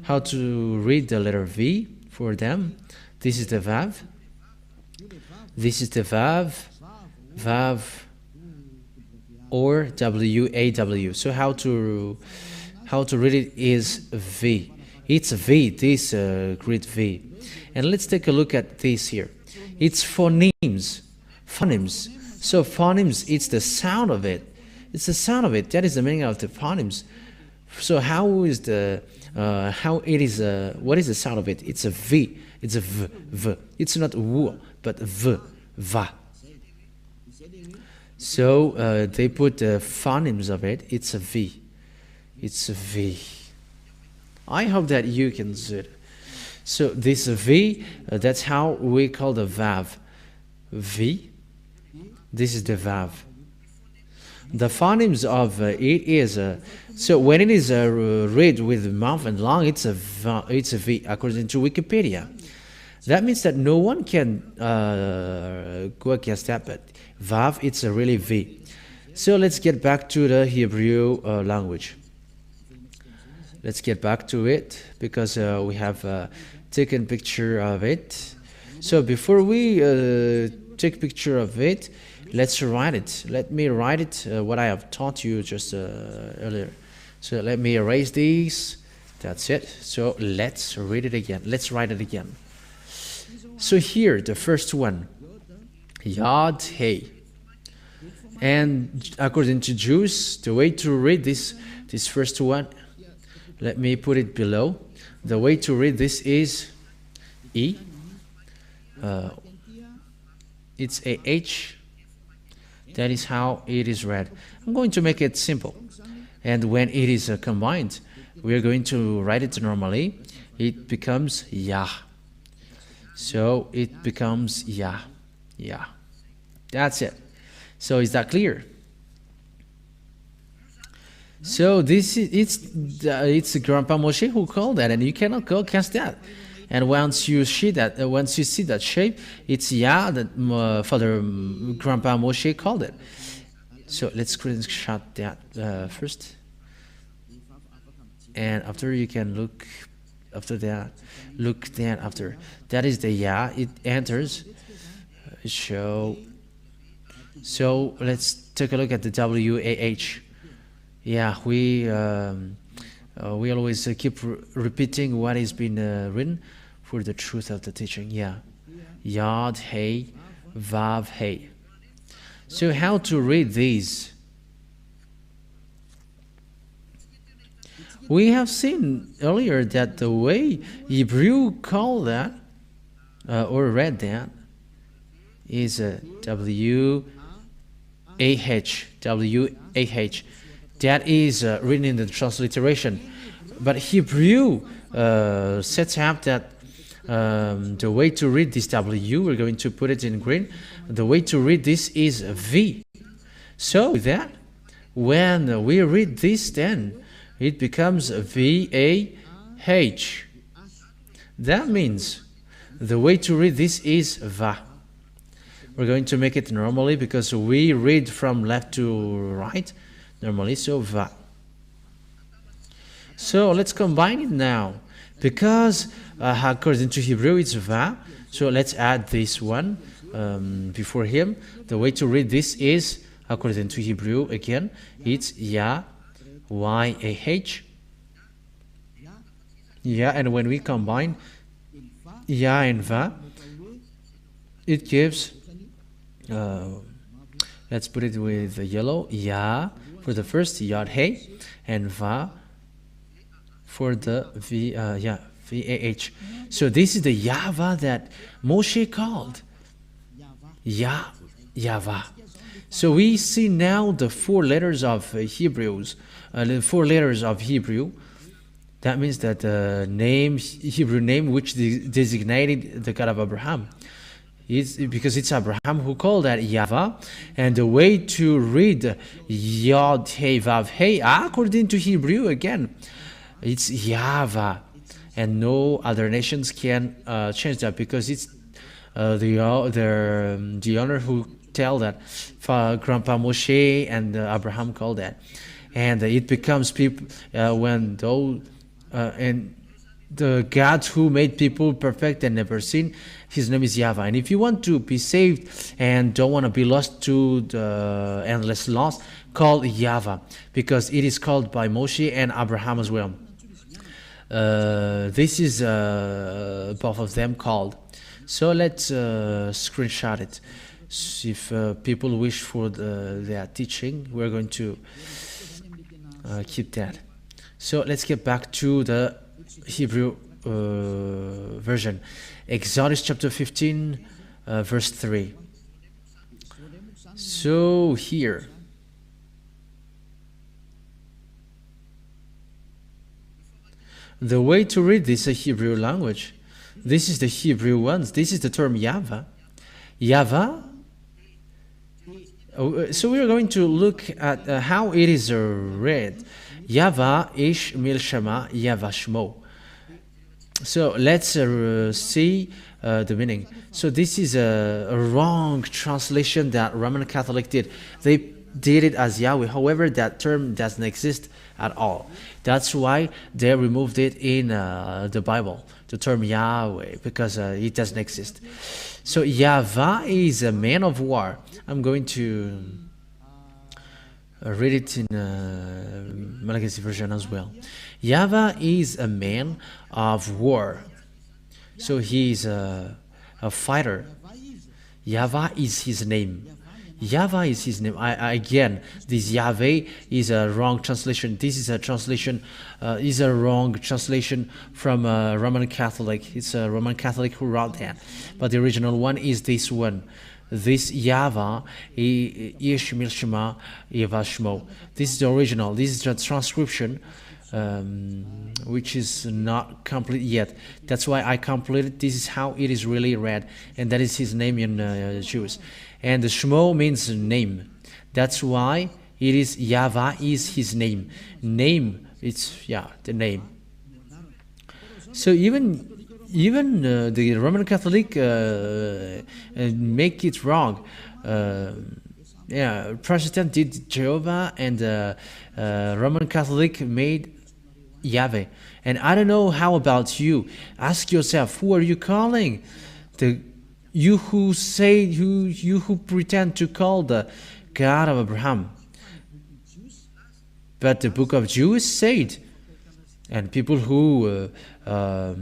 how to read the letter V for them. This is the Vav. This is the Vav, Vav, or W-A-W. So how to read it is V. It's V, this great V. And let's take a look at this here. It's phonemes. Phonemes. So phonemes, it's the sound of it. It's the sound of it. That is the meaning of the phonemes. So how is the how it is what is the sound of it? It's a V. It's a V, V. It's not W, but V, Va. So they put the phonemes of it. It's a V. It's a V. I hope that you can see it. So this V, that's how we call the Vav. V. This is the Vav. The phonemes of it is so when it is read with mouth and lung, it's a V according to Wikipedia. That means that no one can go against that, but Vav, it's a really V. So let's get back to the Hebrew language. Let's get back to it because we have taken picture of it. So before we take picture of it, let's write it. Let me write it, what I have taught you just earlier. So let me erase these. That's it. So let's read it again. Let's write it again. So here, the first one, Yahvah. And according to Jews, the way to read this first one, let me put it below. The way to read this is E. It's a H. That is how it is read. I'm going to make it simple. And when it is combined, we are going to write it normally. It becomes Yah. So it becomes Yah. Yah. That's it. So is that clear? So this is it's Grandpa Moshe who called that, and you cannot go against that. And once you see that, shape, it's Yah that Father Grandpa Moshe called it. So let's screenshot that first, and after you can look after that. Look then after that is the Yah. It enters. So let's take a look at the WAH. Yeah, we always keep repeating what has been written for the truth of the teaching. Yeah, Yod, Hey, Vav, Hey. So how to read these? We have seen earlier that the way Hebrew call that, or read that is W-A-H. W-A-H. That is written in the transliteration. But Hebrew sets up that the way to read this W, we're going to put it in green. The way to read this is V. So that when we read this, then it becomes V-A-H. That means the way to read this is Va. We're going to make it normally because we read from left to right normally, so Va. So let's combine it now. Because according to Hebrew it's Va, so let's add this one before him. The way to read this is, according to Hebrew, again, it's Ya, Y-A-H. Ya, and when we combine Ya and Va, it gives, let's put it with yellow, Ya for the first, Yod Hey, and Va for the V-A-H. So this is the Yahvah that Moshe called. Yahvah. So we see now the 4 letters of Hebrews, the 4 letters of Hebrew. That means that the name, Hebrew name, which designated the God of Abraham. It's because it's Abraham who called that Yahvah, and the way to read Yod Hey Vav Hey according to Hebrew again, it's Yahvah, and no other nations can change that because it's the owner who tell that Grandpa Moshe and Abraham called that, and it becomes people when those and the God who made people perfect and never sin, his name is Yahvah. And if you want to be saved and don't want to be lost to the endless loss, call Yahvah, because it is called by Moshe and Abraham as well. This is both of them called. So let's screenshot it. If people wish for their teaching, we're going to keep that. So let's get back to the Hebrew version. Exodus chapter 15, verse 3. So here, the way to read this Hebrew language, this is the Hebrew ones. This is the term Yahvah. Yahvah. So we are going to look at how it is read. Yahvah ish milshama Yahvah shmo. So let's see the meaning. So this is a wrong translation that Roman Catholic did. They did it as Yahweh. However, that term doesn't exist at all. That's why they removed it in the Bible, the term Yahweh, because it doesn't exist. So Yahvah is a man of war. I'm going to read it in Malagasy version as well. Yahvah is a man of war. So he is a fighter. Yahvah is his name. Yahvah is his name. Again, this Yahweh is a wrong translation. This is a translation, is a wrong translation from Roman Catholic. It's a Roman Catholic who wrote that. But the original one is this one. This Yahvah, Yeshmil Shema, Yavashmo. This is the original. This is the transcription, which is not complete yet. That's why I completed. This is how it is really read, and that is his name in Jewish. And the Shmo means name. That's why it is Yahvah is his name. Name, it's the name. So even the Roman Catholic make it wrong. Protestant did Jehovah, and Roman Catholic made Yahweh. And I don't know how about you. Ask yourself, who are you calling? You who pretend to call the God of Abraham. But the book of Jews said, and people who call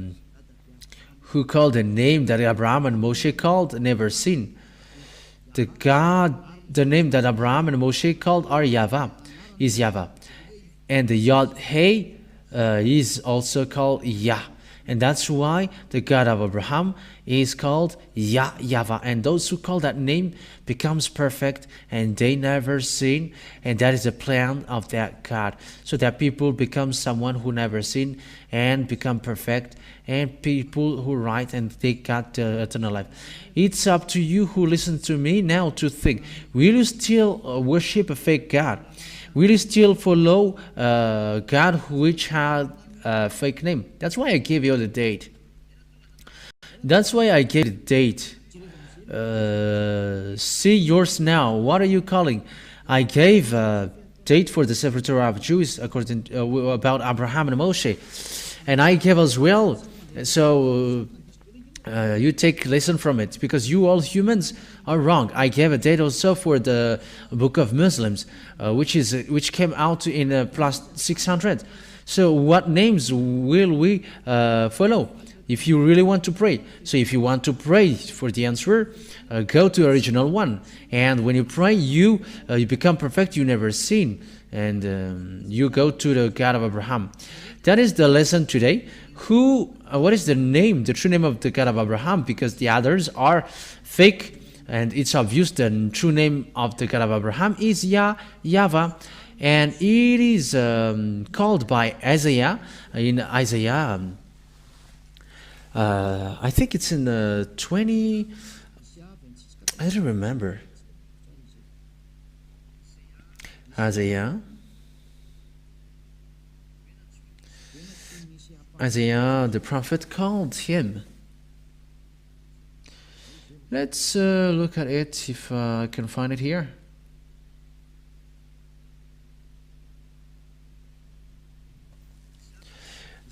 the name that Abraham and Moshe called never sin. The name that Abraham and Moshe called are Yahvah, is Yahvah. And the Yod Hey is also called Yah. And that's why the God of Abraham is called Yahvah. And those who call that name becomes perfect and they never sin. And that is the plan of that God. So that people become someone who never sin and become perfect. And people who write and they got eternal life. It's up to you who listen to me now to think. Will you still worship a fake God? Will you still follow God which had a fake name? That's why I gave you the date. That's why I gave the date. See yours now. What are you calling? I gave a date for the Sefer Torah of Jews according about Abraham and Moshe, and I gave as well. So you take lesson from it, because you all humans are wrong. I gave a date also for the Book of Muslims, which came out in plus 600. So what names will we follow if you really want to pray? So if you want to pray for the answer, go to the original one. And when you pray, you become perfect. You never sin, and you go to the God of Abraham. That is the lesson today. What is the name, the true name of the God of Abraham? Because the others are fake, and it's obvious the true name of the God of Abraham is Yahvah, and it is called by Isaiah in Isaiah. I think it's in 20. I don't remember. Isaiah, the prophet, called him. Let's look at it if I can find it here.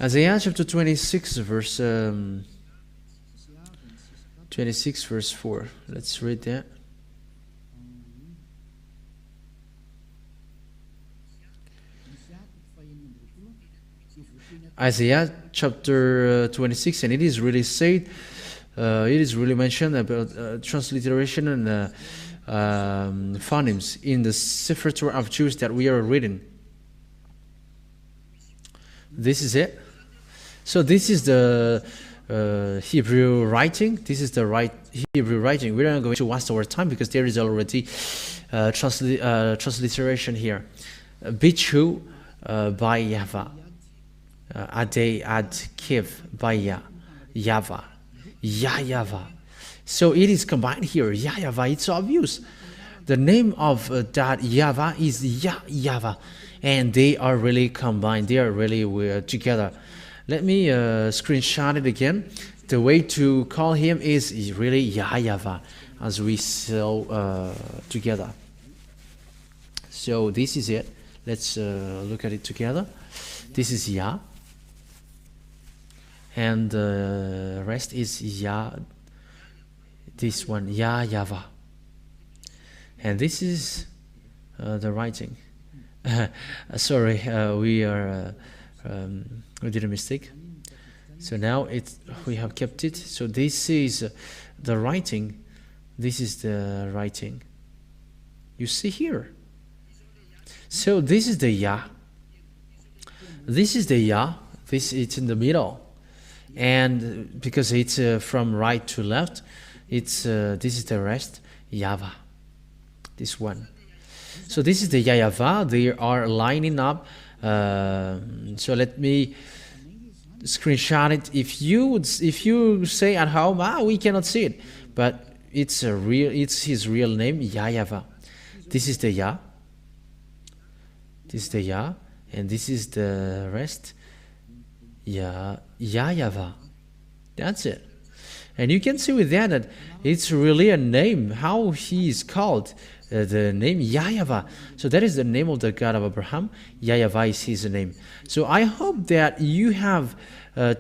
Isaiah chapter 26, verse 26, verse 4. Let's read that. Isaiah chapter 26, and it is really said, it is really mentioned about transliteration and phonemes in the Sefer Torah of Jews that we are reading. This is it. So this is the Hebrew writing. This is the right Hebrew writing. We're not going to waste our time because there is already transliteration here. Bichu by Yahvah. Adei ad kiv by Yahvah. Yahvah. So it is combined here. Yahvah. It's obvious. The name of that Yahvah is Yahvah, and they are really combined. They are really together. Let me screenshot it again. The way to call him is really Yahvah, as we saw together. So this is it. Let's look at it together. This is Yah, and the rest is Yah. This one, Yahvah, and this is the writing. Sorry, we did a mistake. So now we have kept it. So this is the writing. This is the writing. You see here. So this is the Yah. This is the Yah. It's in the middle, and because it's from right to left, this is the rest. Yahvah. This one. So this is the Yahvah. They are lining up. So let me screenshot it. If you say at home, we cannot see it, but it's his real name, Yahvah. This is the Yah. This is the Yah, and this is the rest. Yahvah. That's it. And you can see with that it's really a name. How he is called. The name Yahvah. So that is the name of the God of Abraham. Yahvah is his name. So I hope that you have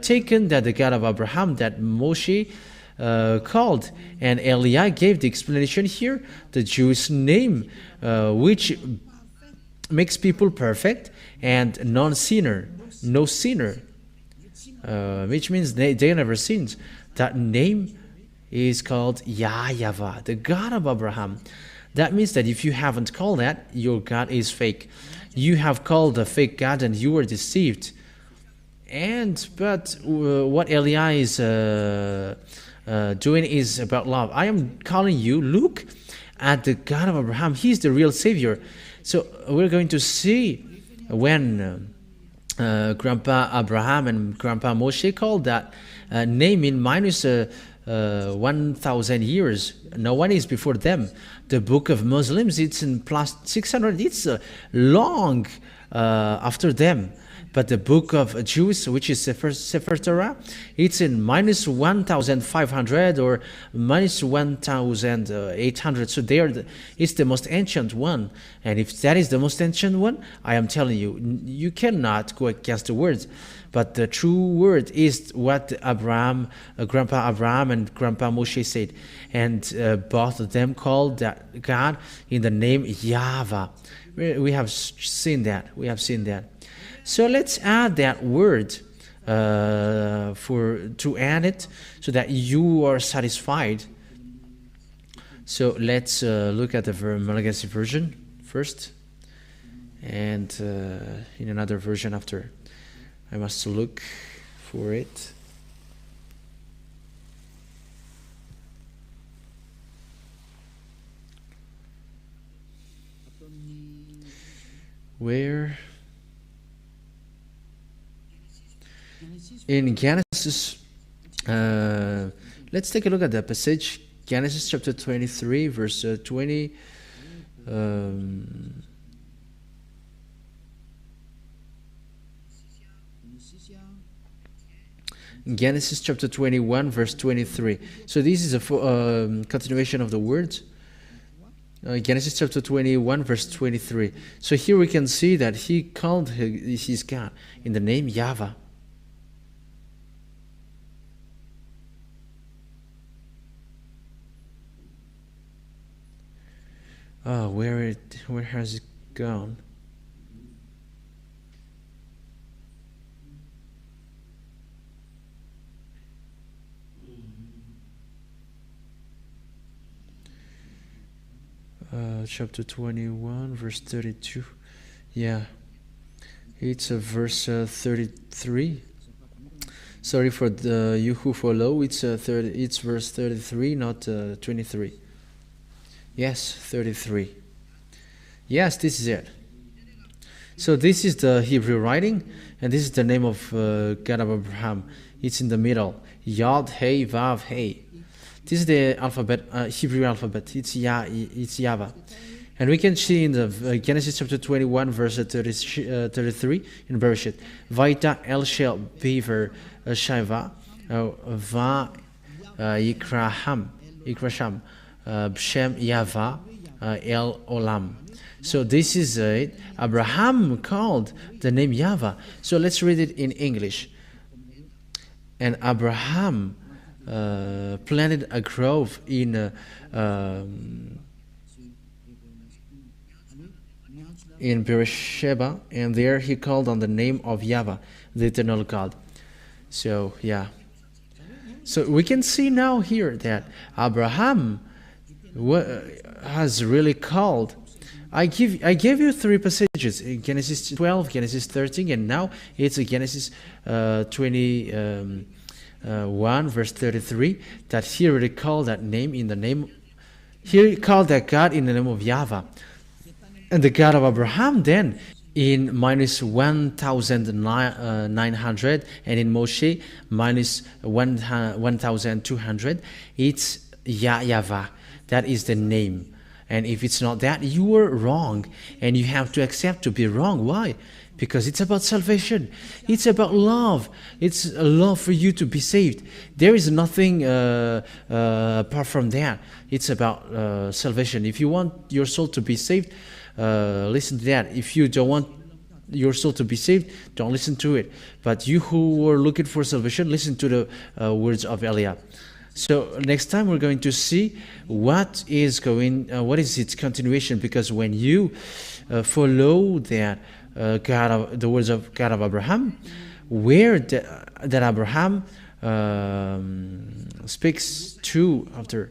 taken that the God of Abraham that Moshe called, and Eliah gave the explanation here, the Jewish name, which makes people perfect and non-sinner, no sinner, which means they never sinned. That name is called Yahvah, the God of Abraham. That means that if you haven't called that, your God is fake. You have called a fake God and you were deceived. But what Elia is doing is about love. I am calling you, look at the God of Abraham. He's the real Savior. So we're going to see when Grandpa Abraham and Grandpa Moshe called that name in minus 1,000 years. No one is before them. The book of Muslims, it's in plus 600. It's long after them. But the book of Jews, which is Sefer Torah, it's in minus 1,500 or minus 1,800. So it's the most ancient one. And if that is the most ancient one, I am telling you, you cannot go against the words. But the true word is what Grandpa Abraham and Grandpa Moshe said. And both of them called that God in the name Yahvah. We have seen that. We have seen that. So let's add that word to add it so that you are satisfied. So let's look at the Malagasy version first, and in another version after. I must look for it. Where? In Genesis, let's take a look at the passage. Genesis chapter 23, verse 20. Genesis chapter 21, verse 23. So this is a continuation of the words. Genesis chapter 21, verse 23. So here we can see that he called his God in the name Yahvah. Oh, where has it gone? Chapter 21, verse 32. Yeah, it's verse 33. Sorry for you who follow. It's verse 33, not 23. Yes, 33. Yes, this is it. So this is the Hebrew writing, and this is the name of God of Abraham. It's in the middle. Yod, Hey, Vav, Hey. This is the alphabet, Hebrew alphabet. It's Yahvah. And we can see in the Genesis chapter 21, verse 33 in Bereshit. Vaita El Shel Beaver Shaiva Va Yikrasham B'Shem Yahvah El Olam. So this is it. Abraham called the name Yahvah. So let's read it in English. And Abraham planted a grove in Beersheba, and there he called on the name of Yahvah, the eternal God. So yeah. So we can see now here that Abraham has really called. I gave you three passages: Genesis 12, Genesis 13, and now it's Genesis 21, verse 33. That he really called that name in the name. He called that God in the name of Yahvah, and the God of Abraham then in minus 1,900, and in Moshe minus 1,200. It's Yahvah. That is the name. And if it's not that, you are wrong. And you have to accept to be wrong. Why? Because it's about salvation. It's about love. It's a love for you to be saved. There is nothing apart from that. It's about salvation. If you want your soul to be saved, listen to that. If you don't want your soul to be saved, don't listen to it. But you who are looking for salvation, listen to the words of Elia. So next time we're going to see what is its continuation, because when you follow that the words of God of Abraham, where that Abraham speaks to after,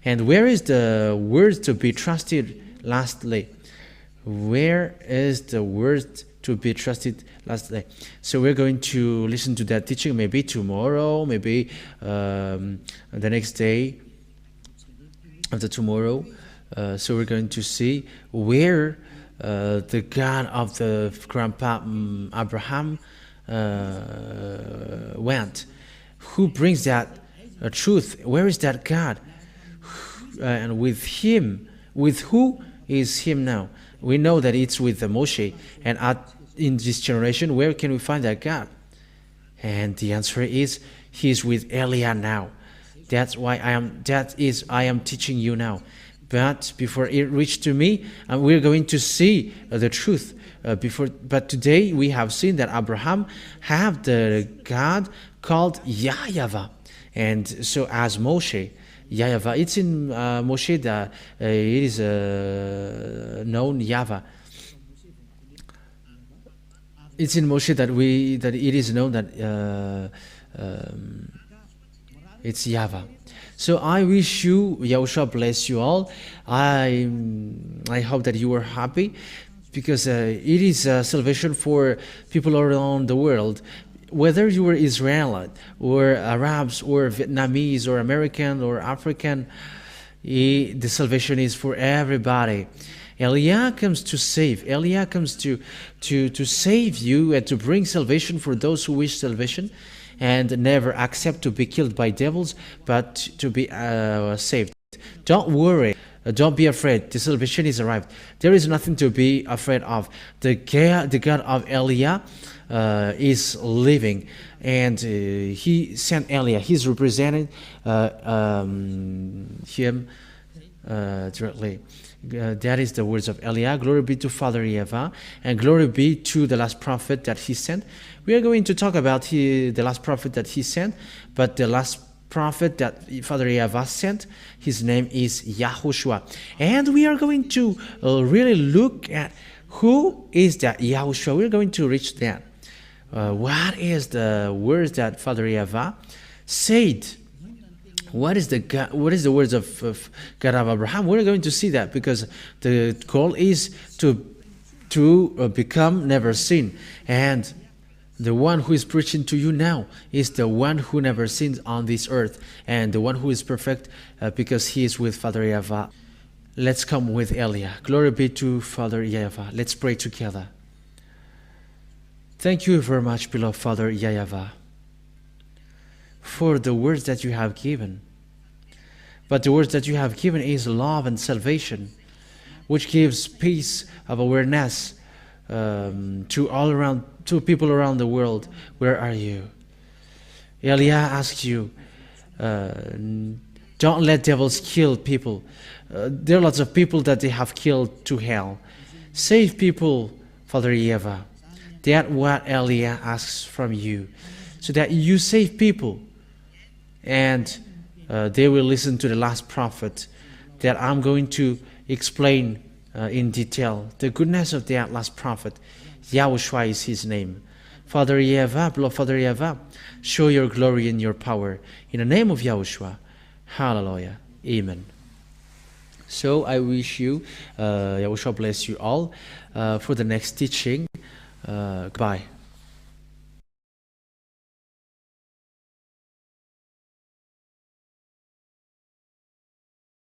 and where is the word to be trusted lastly? Where is the word to be trusted last day. So we're going to listen to that teaching maybe tomorrow, maybe the next day after tomorrow. So we're going to see where the God of the grandpa Abraham went. Who brings that truth? Where is that God? And with him, with who is him now? We know that it's with Moshe. And in this generation, where can we find that God? And the answer is, he's with Eliah now. That's why I am teaching you now. But before it reached to me, we're going to see the truth. But today we have seen that Abraham have the God called Yahvah. And so as Moshe, Yahvah, it's in Moshe that it is known Yahvah. It's in Moshe that it is known that it's Yahvah. So I wish you, Yahushua bless you all. I hope that you are happy, because it is salvation for people around the world. Whether you are Israelite or Arabs or Vietnamese or American or African, the salvation is for everybody. Eliah comes to save. Eliah comes to save you and to bring salvation for those who wish salvation and never accept to be killed by devils, but to be saved. Don't worry. Don't be afraid. The salvation is arrived. There is nothing to be afraid of. The God of Eliah is living, and he sent Eliah. He's representing him directly. That is the words of Eliah. Glory be to Father Yahvah, and glory be to the last prophet that he sent. We are going to talk about the last prophet that he sent, but the last prophet that Father Yahvah sent, his name is YAHOSHUAH. And we are going to really look at who is that YAHOSHUAH. We're going to reach that. What is the words that Father Yahvah said? What is the words of God of Abraham? We're going to see that, because the goal is to become never sin. And the one who is preaching to you now is the one who never sinned on this earth, and the one who is perfect because he is with Father Yahvah. Let's come with Eliah. Glory be to Father Yahvah. Let's pray together. Thank you very much, beloved Father Yahvah, for the words that you have given. But the words that you have given is love and salvation, which gives peace of awareness to people around the world. Where are you? Eliah asked you, don't let devils kill people. There are lots of people that they have killed to hell. Save people, Father Yahvah. That's what Eliah asks from you, so that you save people, and they will listen to the last prophet that I'm going to explain in detail. The goodness of that last prophet, YAHOSHUAH is his name. Father Yahvah, beloved Father Yahvah, show your glory and your power. In the name of YAHOSHUAH, hallelujah, amen. So I wish you, YAHOSHUAH bless you all for the next teaching. Goodbye.